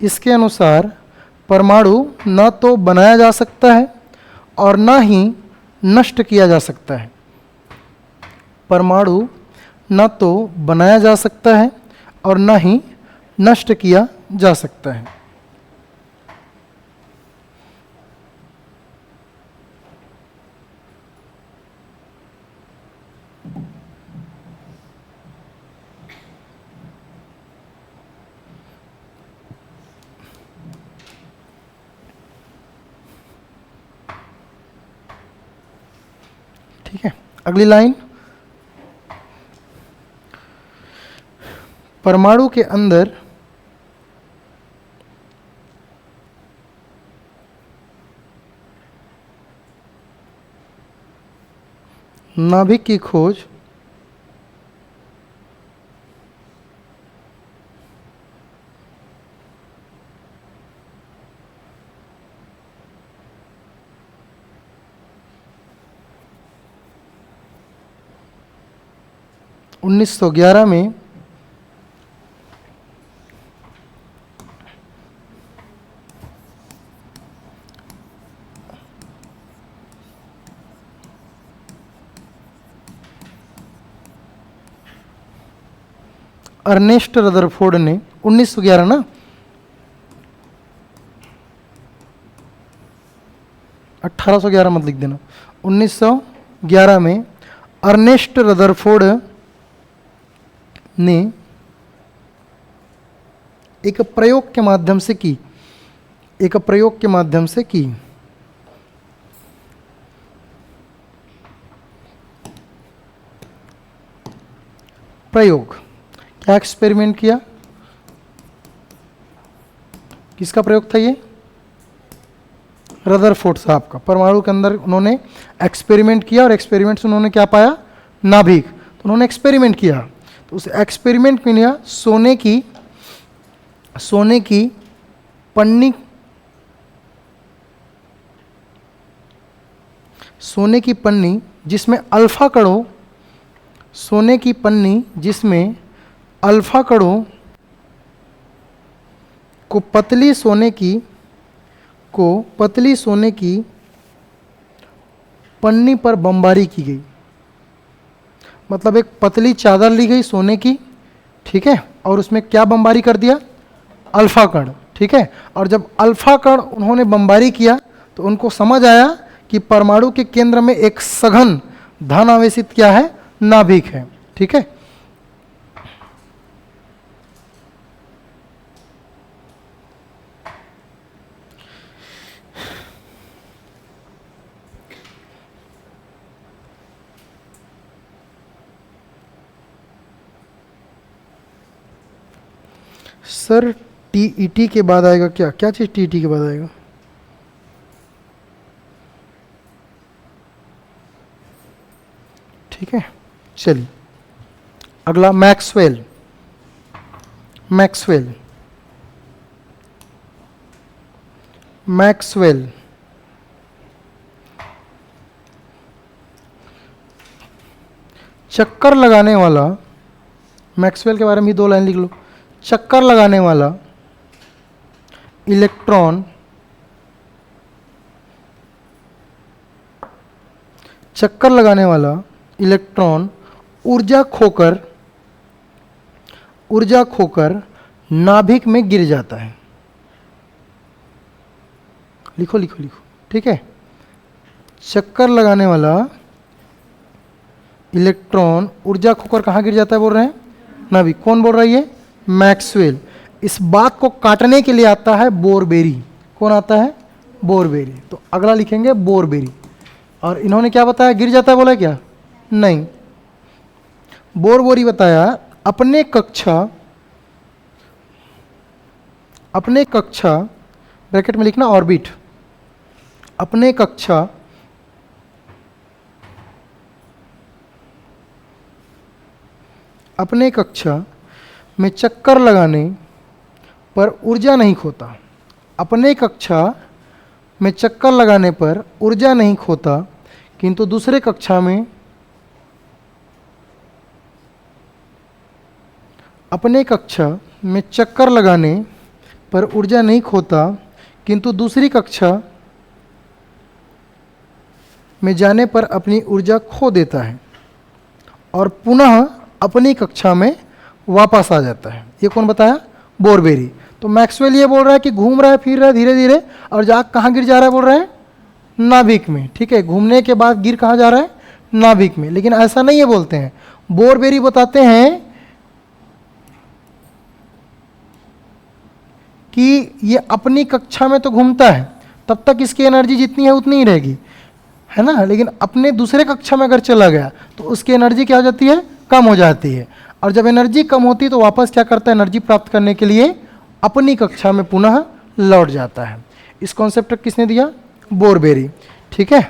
इसके अनुसार परमाणु न तो बनाया जा सकता है और न ही नष्ट किया जा सकता है। परमाणु न तो बनाया जा सकता है और न ही नष्ट किया जा सकता है। ठीक है, अगली लाइन, परमाणु के अंदर नाभिक की खोज 1911 में अर्नेस्ट रदरफोर्ड ने 1911 ना 1811 मत लिख देना, 1911 में अर्नेस्ट रदरफोर्ड ने एक प्रयोग के माध्यम से की, एक प्रयोग के माध्यम से की। प्रयोग क्या एक्सपेरिमेंट किया, किसका प्रयोग था ये? रदरफोर्ड साहब का। परमाणु के अंदर उन्होंने एक्सपेरिमेंट किया और एक्सपेरिमेंट से उन्होंने क्या पाया? नाभिक। तो उन्होंने एक्सपेरिमेंट किया, तो उस एक्सपेरिमेंट में लिया सोने की पन्नी, सोने की पन्नी जिसमें अल्फा कणों, सोने की पन्नी जिसमें अल्फा कणों को पतली सोने की पन्नी पर बमबारी की गई। मतलब एक पतली चादर ली गई सोने की, ठीक है, और उसमें क्या बमबारी कर दिया? अल्फा कण, ठीक है। और जब अल्फा कण उन्होंने बमबारी किया तो उनको समझ आया कि परमाणु के केंद्र में एक सघन धन आवेशित क्या है? नाभिक है, ठीक है। सर टीईटी के बाद आएगा क्या? क्या चीज़ टीईटी के बाद आएगा? ठीक है, चलिए अगला मैक्सवेल। मैक्सवेल मैक्सवेल चक्कर लगाने वाला, मैक्सवेल के बारे में ही 2 लाइन लिख लो। चक्कर लगाने वाला इलेक्ट्रॉन, चक्कर लगाने वाला इलेक्ट्रॉन ऊर्जा खोकर नाभिक में गिर जाता है। लिखो लिखो लिखो, ठीक है। चक्कर लगाने वाला इलेक्ट्रॉन ऊर्जा खोकर कहाँ गिर जाता है बोल रहे हैं? नाभिक। कौन बोल रहा है ये? मैक्सवेल। इस बात को काटने के लिए आता है बोरबेरी। कौन आता है? बोरबेरी। तो अगला लिखेंगे बोरबेरी। और इन्होंने क्या बताया? गिर जाता है बोला क्या? नहीं, बोरबेरी बताया अपने कक्षा ब्रैकेट में लिखना ऑर्बिट, अपने कक्षा में चक्कर लगाने पर ऊर्जा नहीं खोता। अपने कक्षा में चक्कर लगाने पर ऊर्जा नहीं खोता, किंतु दूसरे कक्षा में, अपने कक्षा में चक्कर लगाने पर ऊर्जा नहीं खोता, किंतु दूसरी कक्षा में जाने पर अपनी ऊर्जा खो देता है और पुनः अपनी कक्षा में वापस आ जाता है। ये कौन बताया? बोरबेरी। तो मैक्सवेल ये बोल रहा है कि घूम रहा है, फिर रहा है धीरे धीरे, और जा कहाँ गिर जा रहा है बोल रहे हैं? नाभिक में, ठीक है। घूमने के बाद गिर कहाँ जा रहा है? नाभिक में। लेकिन ऐसा नहीं है बोलते हैं, बोरबेरी बताते हैं कि ये अपनी कक्षा में तो घूमता है, तब तक इसकी एनर्जी जितनी है उतनी ही रहेगी, है ना। लेकिन अपने दूसरे कक्षा में अगर चला गया तो उसकी एनर्जी क्या हो जाती है? कम हो जाती है। और जब एनर्जी कम होती है तो वापस क्या करता है? एनर्जी प्राप्त करने के लिए अपनी कक्षा में पुनः लौट जाता है। इस कॉन्सेप्ट को किसने दिया? बोरबेरी, ठीक है।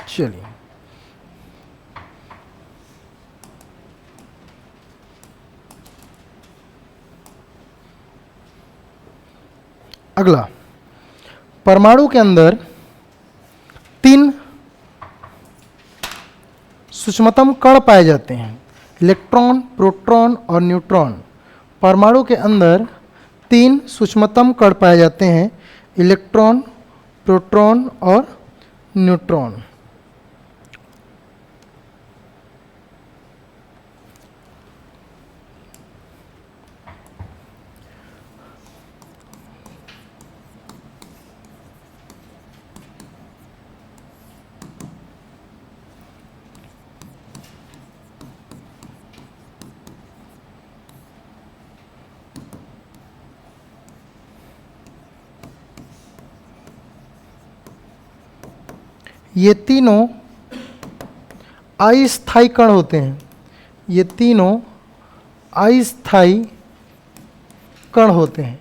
चलिए अगला, परमाणु के अंदर 3 सूक्ष्मतम कण पाए जाते हैं? इलेक्ट्रॉन, प्रोटॉन और न्यूट्रॉन। परमाणु के अंदर 3 सूक्ष्मतम कण पाए जाते हैं, इलेक्ट्रॉन, प्रोटॉन और न्यूट्रॉन। ये तीनों अस्थायी कण होते हैं, ये तीनों अस्थायी कण होते हैं।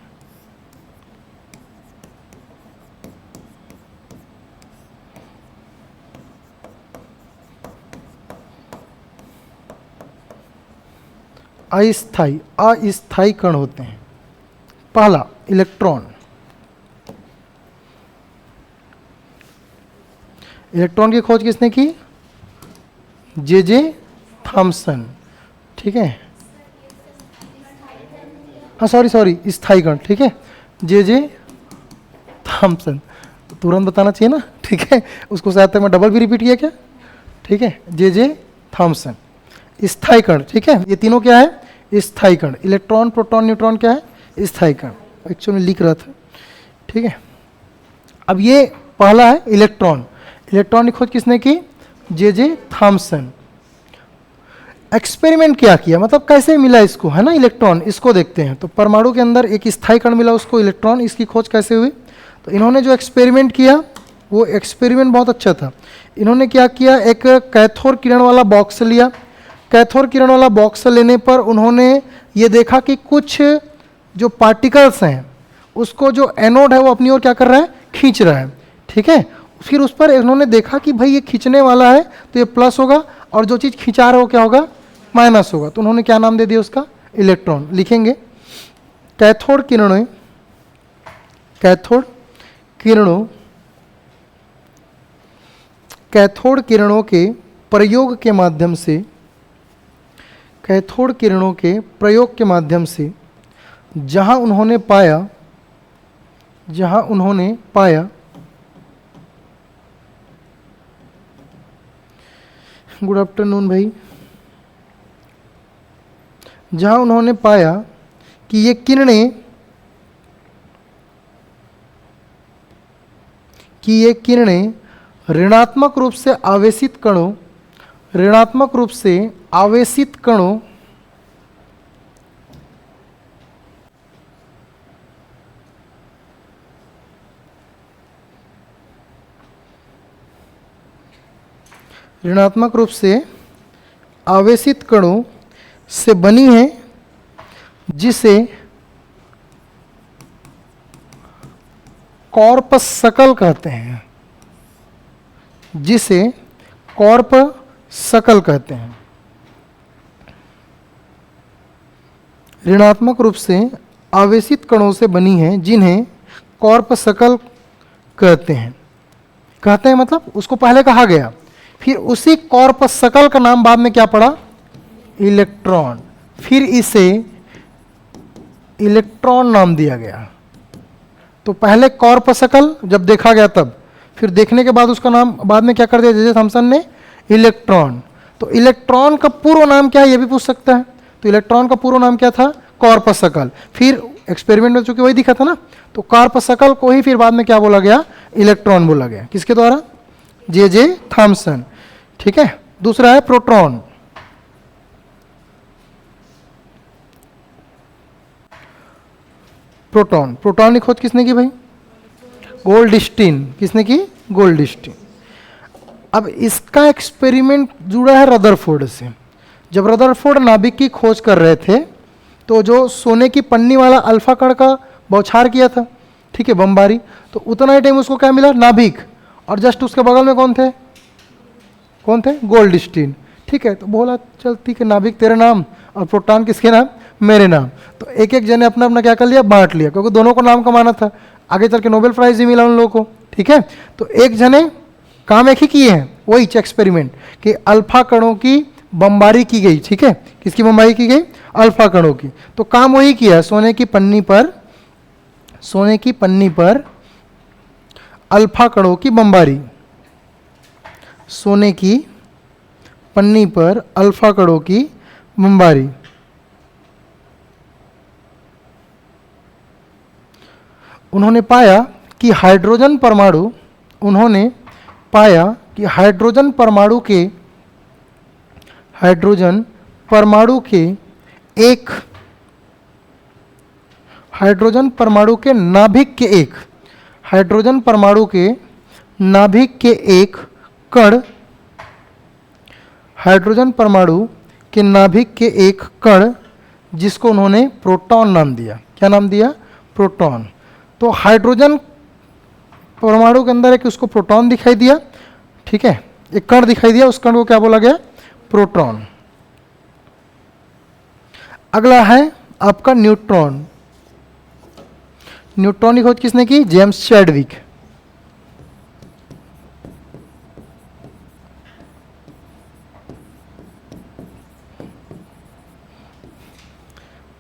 अस्थायी कण होते हैं। पहला इलेक्ट्रॉन। इलेक्ट्रॉन की खोज किसने की? J Thomson. ठीक है, हाँ सॉरी स्थायी कण, ठीक है, जे थॉमसन। तुरंत बताना चाहिए ना, ठीक है, उसको शायद तक मैं डबल भी रिपीट किया क्या? ठीक है, जे थॉमसन। स्थायी कण, ठीक है, ये तीनों क्या है? स्थायी कण। इलेक्ट्रॉन, प्रोटॉन, न्यूट्रॉन क्या है? स्थायी कण। एक्चुअली लिख रहा था, ठीक है। अब ये पहला है इलेक्ट्रॉन। इलेक्ट्रॉन की खोज किसने की? J Thomson. एक्सपेरिमेंट क्या किया, मतलब कैसे मिला इसको, है ना, इलेक्ट्रॉन, इसको देखते हैं। तो परमाणु के अंदर एक स्थायी कण मिला उसको, इलेक्ट्रॉन, इसकी खोज कैसे हुई? तो इन्होंने जो एक्सपेरिमेंट किया वो एक्सपेरिमेंट बहुत अच्छा था। इन्होंने क्या किया, एक कैथोड किरण वाला बॉक्स लिया। कैथोड किरण वाला बॉक्स लेने पर उन्होंने ये देखा कि कुछ जो पार्टिकल्स हैं उसको जो एनोड है वो अपनी ओर क्या कर रहा है? खींच रहा है, ठीक है। फिर उस पर इन्होंने देखा कि भाई ये खींचने वाला है तो ये प्लस होगा, और जो चीज़ खिंचा रहा हो क्या होगा? माइनस होगा। तो उन्होंने क्या नाम दे दिया उसका? इलेक्ट्रॉन। लिखेंगे कैथोड किरणों, कैथोड किरणों, कैथोड किरणों के प्रयोग के माध्यम से, कैथोड किरणों के प्रयोग के माध्यम से जहां उन्होंने पाया गुड आफ्टरनून भाई, जहां उन्होंने पाया कि ये किरणें ऋणात्मक रूप से आवेशित कणों, ऋणात्मक रूप से आवेशित कणों ऋणात्मक रूप से आवेशित कणों से बनी है, जिसे कॉर्पस्कल कहते हैं, जिसे कॉर्पस्कल कहते हैं। ऋणात्मक रूप से आवेशित कणों से बनी है जिन्हें कॉर्पस्कल कहते हैं। कहते हैं मतलब उसको पहले कहा गया, फिर उसी कॉर्पस्कल का नाम बाद में क्या पड़ा? इलेक्ट्रॉन। फिर इसे इलेक्ट्रॉन नाम दिया गया। तो पहले कॉर्पस्कल जब देखा गया तब, फिर देखने के बाद उसका नाम बाद में क्या कर दिया जे थॉमसन ने? इलेक्ट्रॉन। तो इलेक्ट्रॉन का पूर्व नाम क्या है ये भी पूछ सकता है। तो इलेक्ट्रॉन का पूर्व नाम क्या था? कॉर्पस्कल। फिर एक्सपेरिमेंट में चूंकि वही दिखा था ना, तो कॉर्पस्कल को ही फिर बाद में क्या बोला गया? इलेक्ट्रॉन बोला गया। किसके द्वारा? J Thomson. ठीक है। दूसरा है प्रोटॉन। प्रोटॉन की खोज किसने की भाई? गोल्डस्टीन। किसने की? गोल्डस्टीन। अब इसका एक्सपेरिमेंट जुड़ा है रदरफोर्ड से। जब रदरफोर्ड नाभिक की खोज कर रहे थे तो जो सोने की पन्नी वाला अल्फा कण का बौछार किया था, ठीक है, बमबारी, तो उतना ही टाइम उसको क्या मिला? नाभिक। और जस्ट उसके बगल में कौन थे? गोल्डस्टीन। ठीक है। तो बोला चल ठीक है, नाभिक तेरे नाम और प्रोटॉन किसके नाम? मेरे नाम। तो एक एक जने अपना अपना क्या कर लिया? बांट लिया, क्योंकि दोनों को नाम कमाना था। आगे चल के नोबेल प्राइज भी मिला उन लोगों को। ठीक है। तो एक जने काम एक ही किए हैं, वही एक्सपेरिमेंट कि अल्फा कणों की बमबारी की गई, ठीक है, किसकी बमबारी की गई, अल्फा कणों की। तो काम वही किया है, सोने की पन्नी पर अल्फा कणों की बमबारी, सोने की पन्नी पर अल्फा कणों की बमबारी। उन्होंने पाया कि हाइड्रोजन के नाभिक के एक कण जिसको उन्होंने प्रोटॉन नाम दिया। क्या नाम दिया, प्रोटॉन। तो हाइड्रोजन परमाणु के अंदर एक उसको प्रोटॉन दिखाई दिया, ठीक है, एक कण दिखाई दिया, उस कण को क्या बोला गया, प्रोटॉन। अगला है आपका न्यूट्रॉन। न्यूट्रॉन की खोज किसने की, जेम्स चैडविक।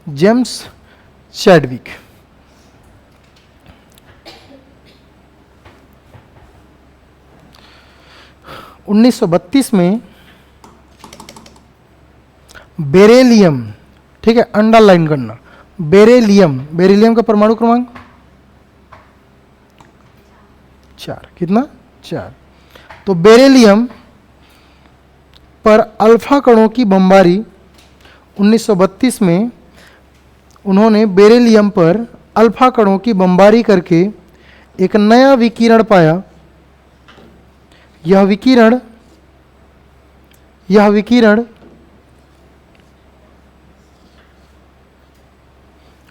James Chadwick. उन्नीस सौ 32 में बेरेलियम, ठीक है, अंडरलाइन करना, बेरेलियम का परमाणु क्रमांक 4, कितना, 4। तो बेरेलियम पर अल्फा कणों की बमबारी 1932 में उन्होंने बेरेलियम पर अल्फा कणों की बमबारी करके एक नया विकिरण पाया। यह विकिरण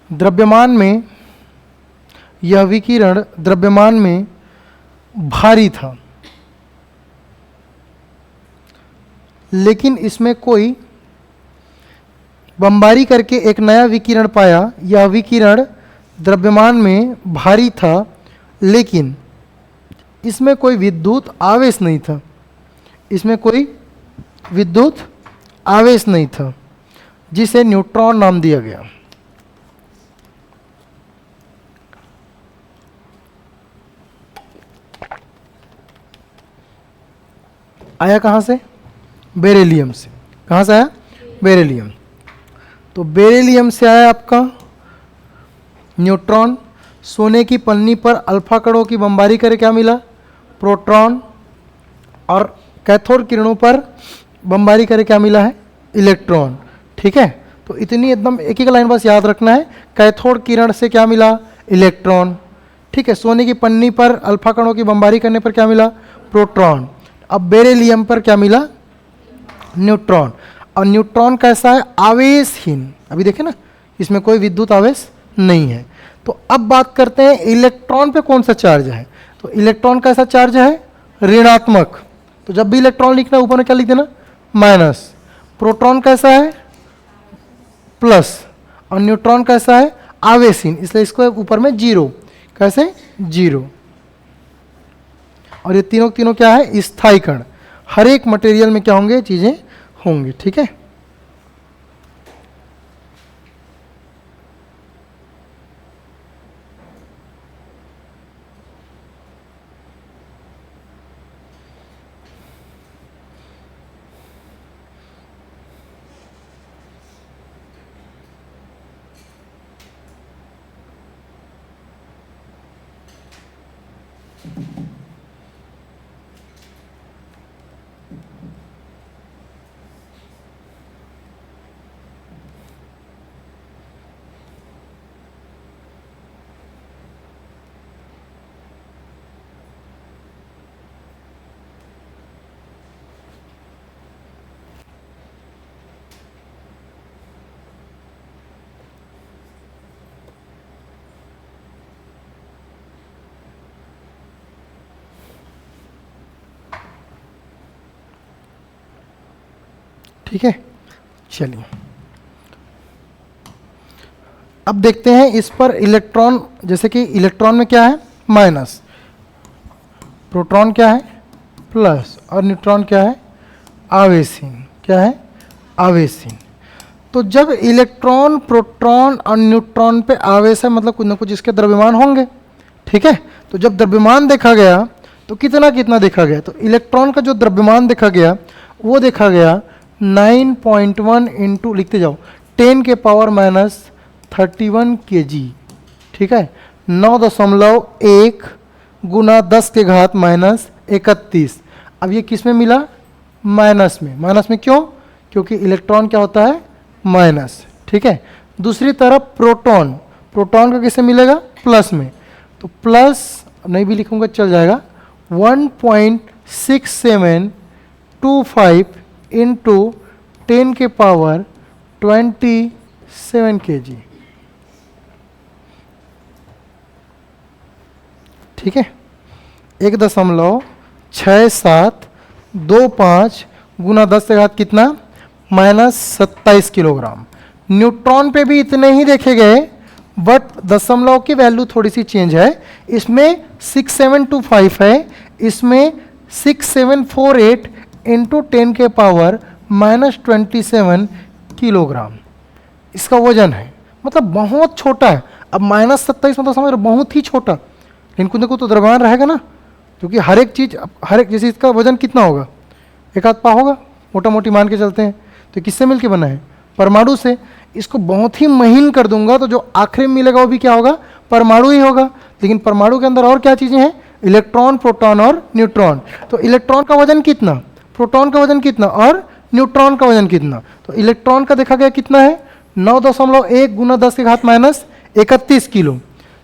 द्रव्यमान में भारी था, लेकिन इसमें कोई बमबारी करके एक नया विकिरण पाया। यह विकिरण द्रव्यमान में भारी था, लेकिन इसमें कोई विद्युत आवेश नहीं था, जिसे न्यूट्रॉन नाम दिया गया। आया कहाँ से, बेरेलियम से। कहाँ से आया, बेरेलियम। तो बेरेलियम से आया आपका न्यूट्रॉन। सोने की पन्नी पर अल्फा कणों की बमबारी करे क्या मिला, प्रोटॉन। और कैथोड किरणों पर बमबारी करे क्या मिला है, इलेक्ट्रॉन। ठीक है, तो इतनी एकदम एक एक लाइन बस याद रखना है। कैथोड किरण से क्या मिला, इलेक्ट्रॉन। ठीक है, सोने की पन्नी पर अल्फा कणों की बमबारी करने पर क्या मिला, प्रोटॉन। अब बेरेलियम पर क्या मिला, न्यूट्रॉन। और न्यूट्रॉन कैसा है, आवेशहीन। अभी देखें ना, इसमें कोई विद्युत आवेश नहीं है। तो अब बात करते हैं इलेक्ट्रॉन पे कौन सा चार्ज है। तो इलेक्ट्रॉन कैसा चार्ज है, ऋणात्मक। तो जब भी इलेक्ट्रॉन लिखना ऊपर में क्या लिख देना, माइनस। प्रोटॉन कैसा है, प्लस। और न्यूट्रॉन कैसा है, आवेशहीन, इसलिए इसको ऊपर में जीरो। कैसे, जीरो। और ये तीनों क्या है, स्थायी कण। हर एक मटेरियल में क्या होंगे, चीजें होंगी। ठीक है, ठीक है, चलिए अब देखते हैं इस पर इलेक्ट्रॉन। जैसे कि इलेक्ट्रॉन में क्या है, माइनस। प्रोटॉन क्या है, प्लस, और न्यूट्रॉन क्या है, आवेशीन। क्या है, आवेशीन। तो जब इलेक्ट्रॉन, प्रोटॉन और न्यूट्रॉन पे आवेश है, मतलब कुछ ना कुछ इसके द्रव्यमान होंगे। ठीक है, तो जब द्रव्यमान देखा गया तो कितना कितना देखा गया, तो इलेक्ट्रॉन का जो द्रव्यमान देखा गया वो देखा गया 9.1 इंटू, लिखते जाओ, 10 के पावर माइनस 31 kg। ठीक है, 9.1 गुना 10 के घात माइनस 31। अब ये किस में मिला, माइनस में। माइनस में क्यों, क्योंकि इलेक्ट्रॉन क्या होता है, माइनस। ठीक है, दूसरी तरफ प्रोटॉन, प्रोटॉन का किससे मिलेगा, प्लस में। तो प्लस नहीं भी लिखूंगा चल जाएगा, 1.6725 इंटू 10 के पावर 27 kg। ठीक है, 1.6725 गुना 10 के घात कितना, माइनस 27 किलोग्राम। न्यूट्रॉन पे भी इतने ही देखे गए, बट दशमलव की वैल्यू थोड़ी सी चेंज है। इसमें 6725 है, इसमें 6748 इंटू 10 के पावर माइनस 27 किलोग्राम इसका वजन है। मतलब बहुत छोटा है। अब माइनस 27 मतलब समझ रहे, बहुत ही छोटा। इनको देखो तो द्रव्यमान रहेगा ना, क्योंकि हर एक चीज़, हर एक जैसे इसका वजन कितना होगा, एक आध पा होगा, मोटा मोटी मान के चलते हैं। तो किससे मिलके बना है, परमाणु से। इसको बहुत ही महीन कर दूंगा तो जो आखिरी में मिलेगा वो भी क्या होगा, परमाणु ही होगा। लेकिन परमाणु के अंदर और क्या चीज़ें हैं, इलेक्ट्रॉन, प्रोटॉन और न्यूट्रॉन। तो इलेक्ट्रॉन का वजन कितना, प्रोटॉन का वजन कितना और न्यूट्रॉन का वजन कितना। तो इलेक्ट्रॉन का देखा गया कितना है, 9.1 गुना 10 के घात माइनस 31 किलो।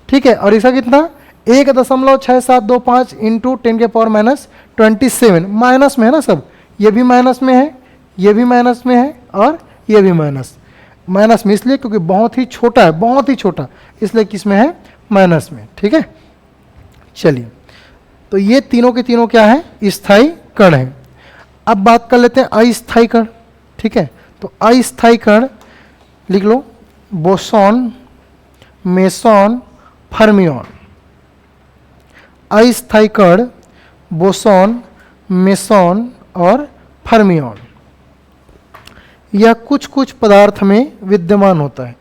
ठीक है, और इसका कितना, 1.6725 इंटू 10 के पावर माइनस 27। माइनस में है ना सब, ये भी माइनस में है, ये भी माइनस में है, और ये भी माइनस में इसलिए क्योंकि बहुत ही छोटा है, बहुत ही छोटा, इसलिए किस में है, माइनस में। ठीक है, चलिए, तो ये तीनों के तीनों क्या है, स्थायी कण है। अब बात कर लेते हैं अस्थायी कण। ठीक है, तो अस्थायी कण लिख लो, बोसॉन, मेसॉन, फर्मियन। अस्थायी कण बोसॉन, मेसॉन और फर्मियन। यह कुछ कुछ पदार्थ में विद्यमान होता है,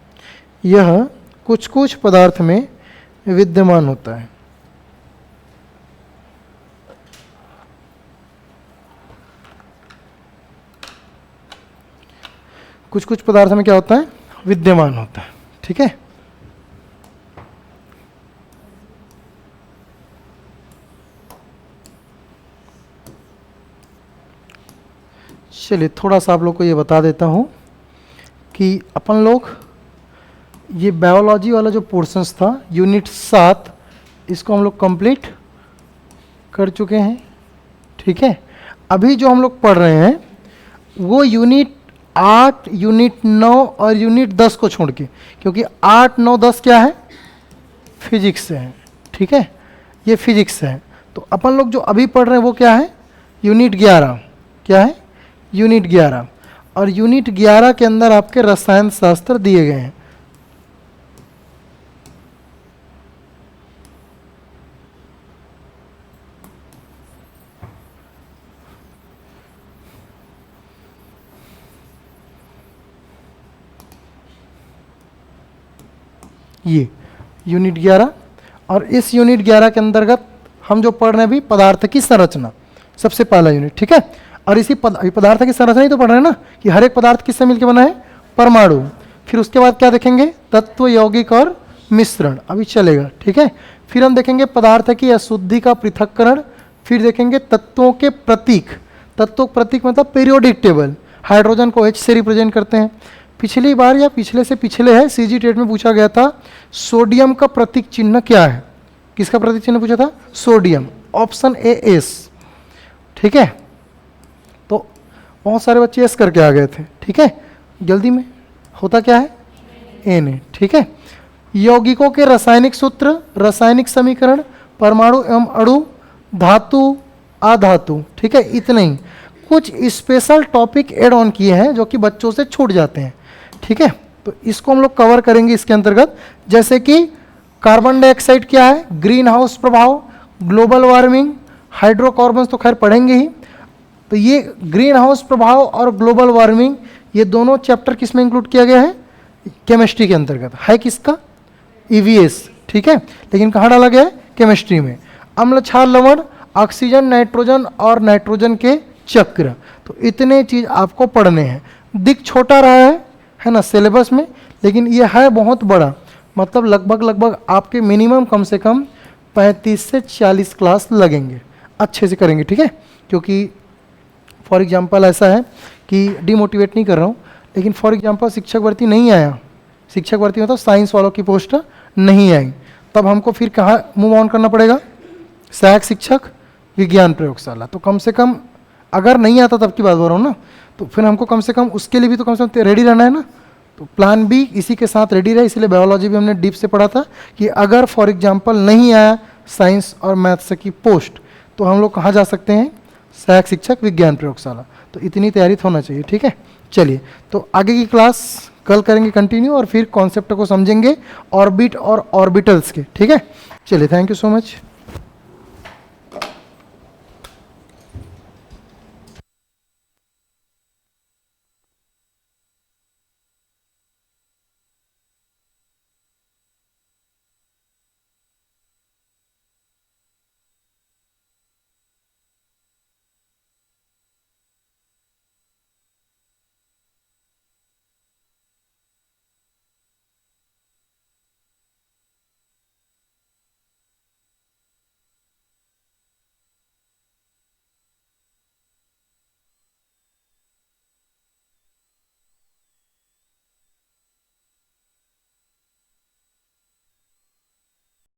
यह कुछ कुछ पदार्थ में विद्यमान होता है। कुछ कुछ पदार्थ में क्या होता है, विद्यमान होता है। ठीक है, चलिए थोड़ा सा आप लोग को ये बता देता हूँ कि अपन लोग ये बायोलॉजी वाला जो पोर्शंस था यूनिट 7, इसको हम लोग कंप्लीट कर चुके हैं। ठीक है, अभी जो हम लोग पढ़ रहे हैं वो यूनिट 8, यूनिट 9 और यूनिट 10 को छोड़ के, क्योंकि 8, 9, 10 क्या है, फिजिक्स से है। ठीक है, ये फिजिक्स है। तो अपन लोग जो अभी पढ़ रहे हैं वो क्या है, यूनिट 11। क्या है, यूनिट 11। और यूनिट 11 के अंदर आपके रसायन शास्त्र दिए गए हैं। ये यूनिट 11, और इस यूनिट 11 के अंतर्गत हम जो पढ़ रहे हैं अभी पदार्थ की संरचना, सबसे पहला यूनिट। ठीक है, और इसी पदार्थ की संरचना ही तो पढ़ रहे हैं ना, कि हर एक पदार्थ किससे मिलकर बना है, परमाणु। फिर उसके बाद क्या देखेंगे, तत्व, यौगिक और मिश्रण, अभी चलेगा। ठीक है, फिर हम देखेंगे पदार्थ की अशुद्धि का पृथक्करण। फिर देखेंगे तत्वों के प्रतीक। तत्वों प्रतीक मतलब पीरियोडिक टेबल, हाइड्रोजन को H से रिप्रेजेंट करते हैं। पिछली बार या पिछले से पिछले है CG टेट में पूछा गया था, सोडियम का प्रतीक चिन्ह क्या है। किसका प्रतीक चिन्ह पूछा था, सोडियम, ऑप्शन A S। ठीक है, तो बहुत सारे बच्चे एस करके आ गए थे। ठीक है, जल्दी में होता क्या है, Na। ठीक है, यौगिकों के रासायनिक सूत्र, रासायनिक समीकरण, परमाणु एवं अणु, धातु, अधातु। ठीक है, इतने ही। कुछ स्पेशल टॉपिक एड ऑन किए हैं जो कि बच्चों से छूट जाते हैं। ठीक है, तो इसको हम लोग कवर करेंगे इसके अंतर्गत, जैसे कि कार्बन डाइऑक्साइड क्या है, ग्रीन हाउस प्रभाव, ग्लोबल वार्मिंग, हाइड्रोकार्बन्स तो खैर पढ़ेंगे ही। तो ये ग्रीन हाउस प्रभाव और ग्लोबल वार्मिंग, ये दोनों चैप्टर किस में इंक्लूड किया गया है? केमिस्ट्री के अंतर्गत है। किसका? ईवीएस, ठीक है, लेकिन कहाँ डाला गया है? केमिस्ट्री में। अम्ल, क्षार, लवण, ऑक्सीजन, नाइट्रोजन और नाइट्रोजन के चक्र, तो इतने चीज आपको पढ़ने हैं। दिख छोटा रहा है ना सिलेबस में, लेकिन ये है बहुत बड़ा। मतलब लगभग आपके मिनिमम कम से कम 35 से 40 क्लास लगेंगे, अच्छे से करेंगे, ठीक है। क्योंकि फॉर एग्जांपल ऐसा है कि डिमोटिवेट नहीं कर रहा हूँ, लेकिन फॉर एग्जांपल शिक्षक भर्ती नहीं आया, शिक्षक भर्ती मतलब साइंस वालों की पोस्ट नहीं आई, तब हमको फिर कहाँ मूव ऑन करना पड़ेगा? सहायक शिक्षक विज्ञान प्रयोगशाला। तो कम से कम अगर नहीं आता तब की बात बोल रहा हूँ ना, तो फिर हमको कम से कम उसके लिए भी तो कम से कम रेडी रहना है ना। तो प्लान बी इसी के साथ रेडी रहे। इसलिए बायोलॉजी भी हमने डीप से पढ़ा था कि अगर फॉर एग्जांपल नहीं आया साइंस और मैथ्स की पोस्ट, तो हम लोग कहाँ जा सकते हैं? सहायक शिक्षक विज्ञान प्रयोगशाला। तो इतनी तैयारी तो होना चाहिए, ठीक है। चलिए, तो आगे की क्लास कल करेंगे कंटिन्यू, और फिर कॉन्सेप्ट को समझेंगे ऑर्बिट और ऑर्बिटल्स के, ठीक है। चलिए, थैंक यू सो मच।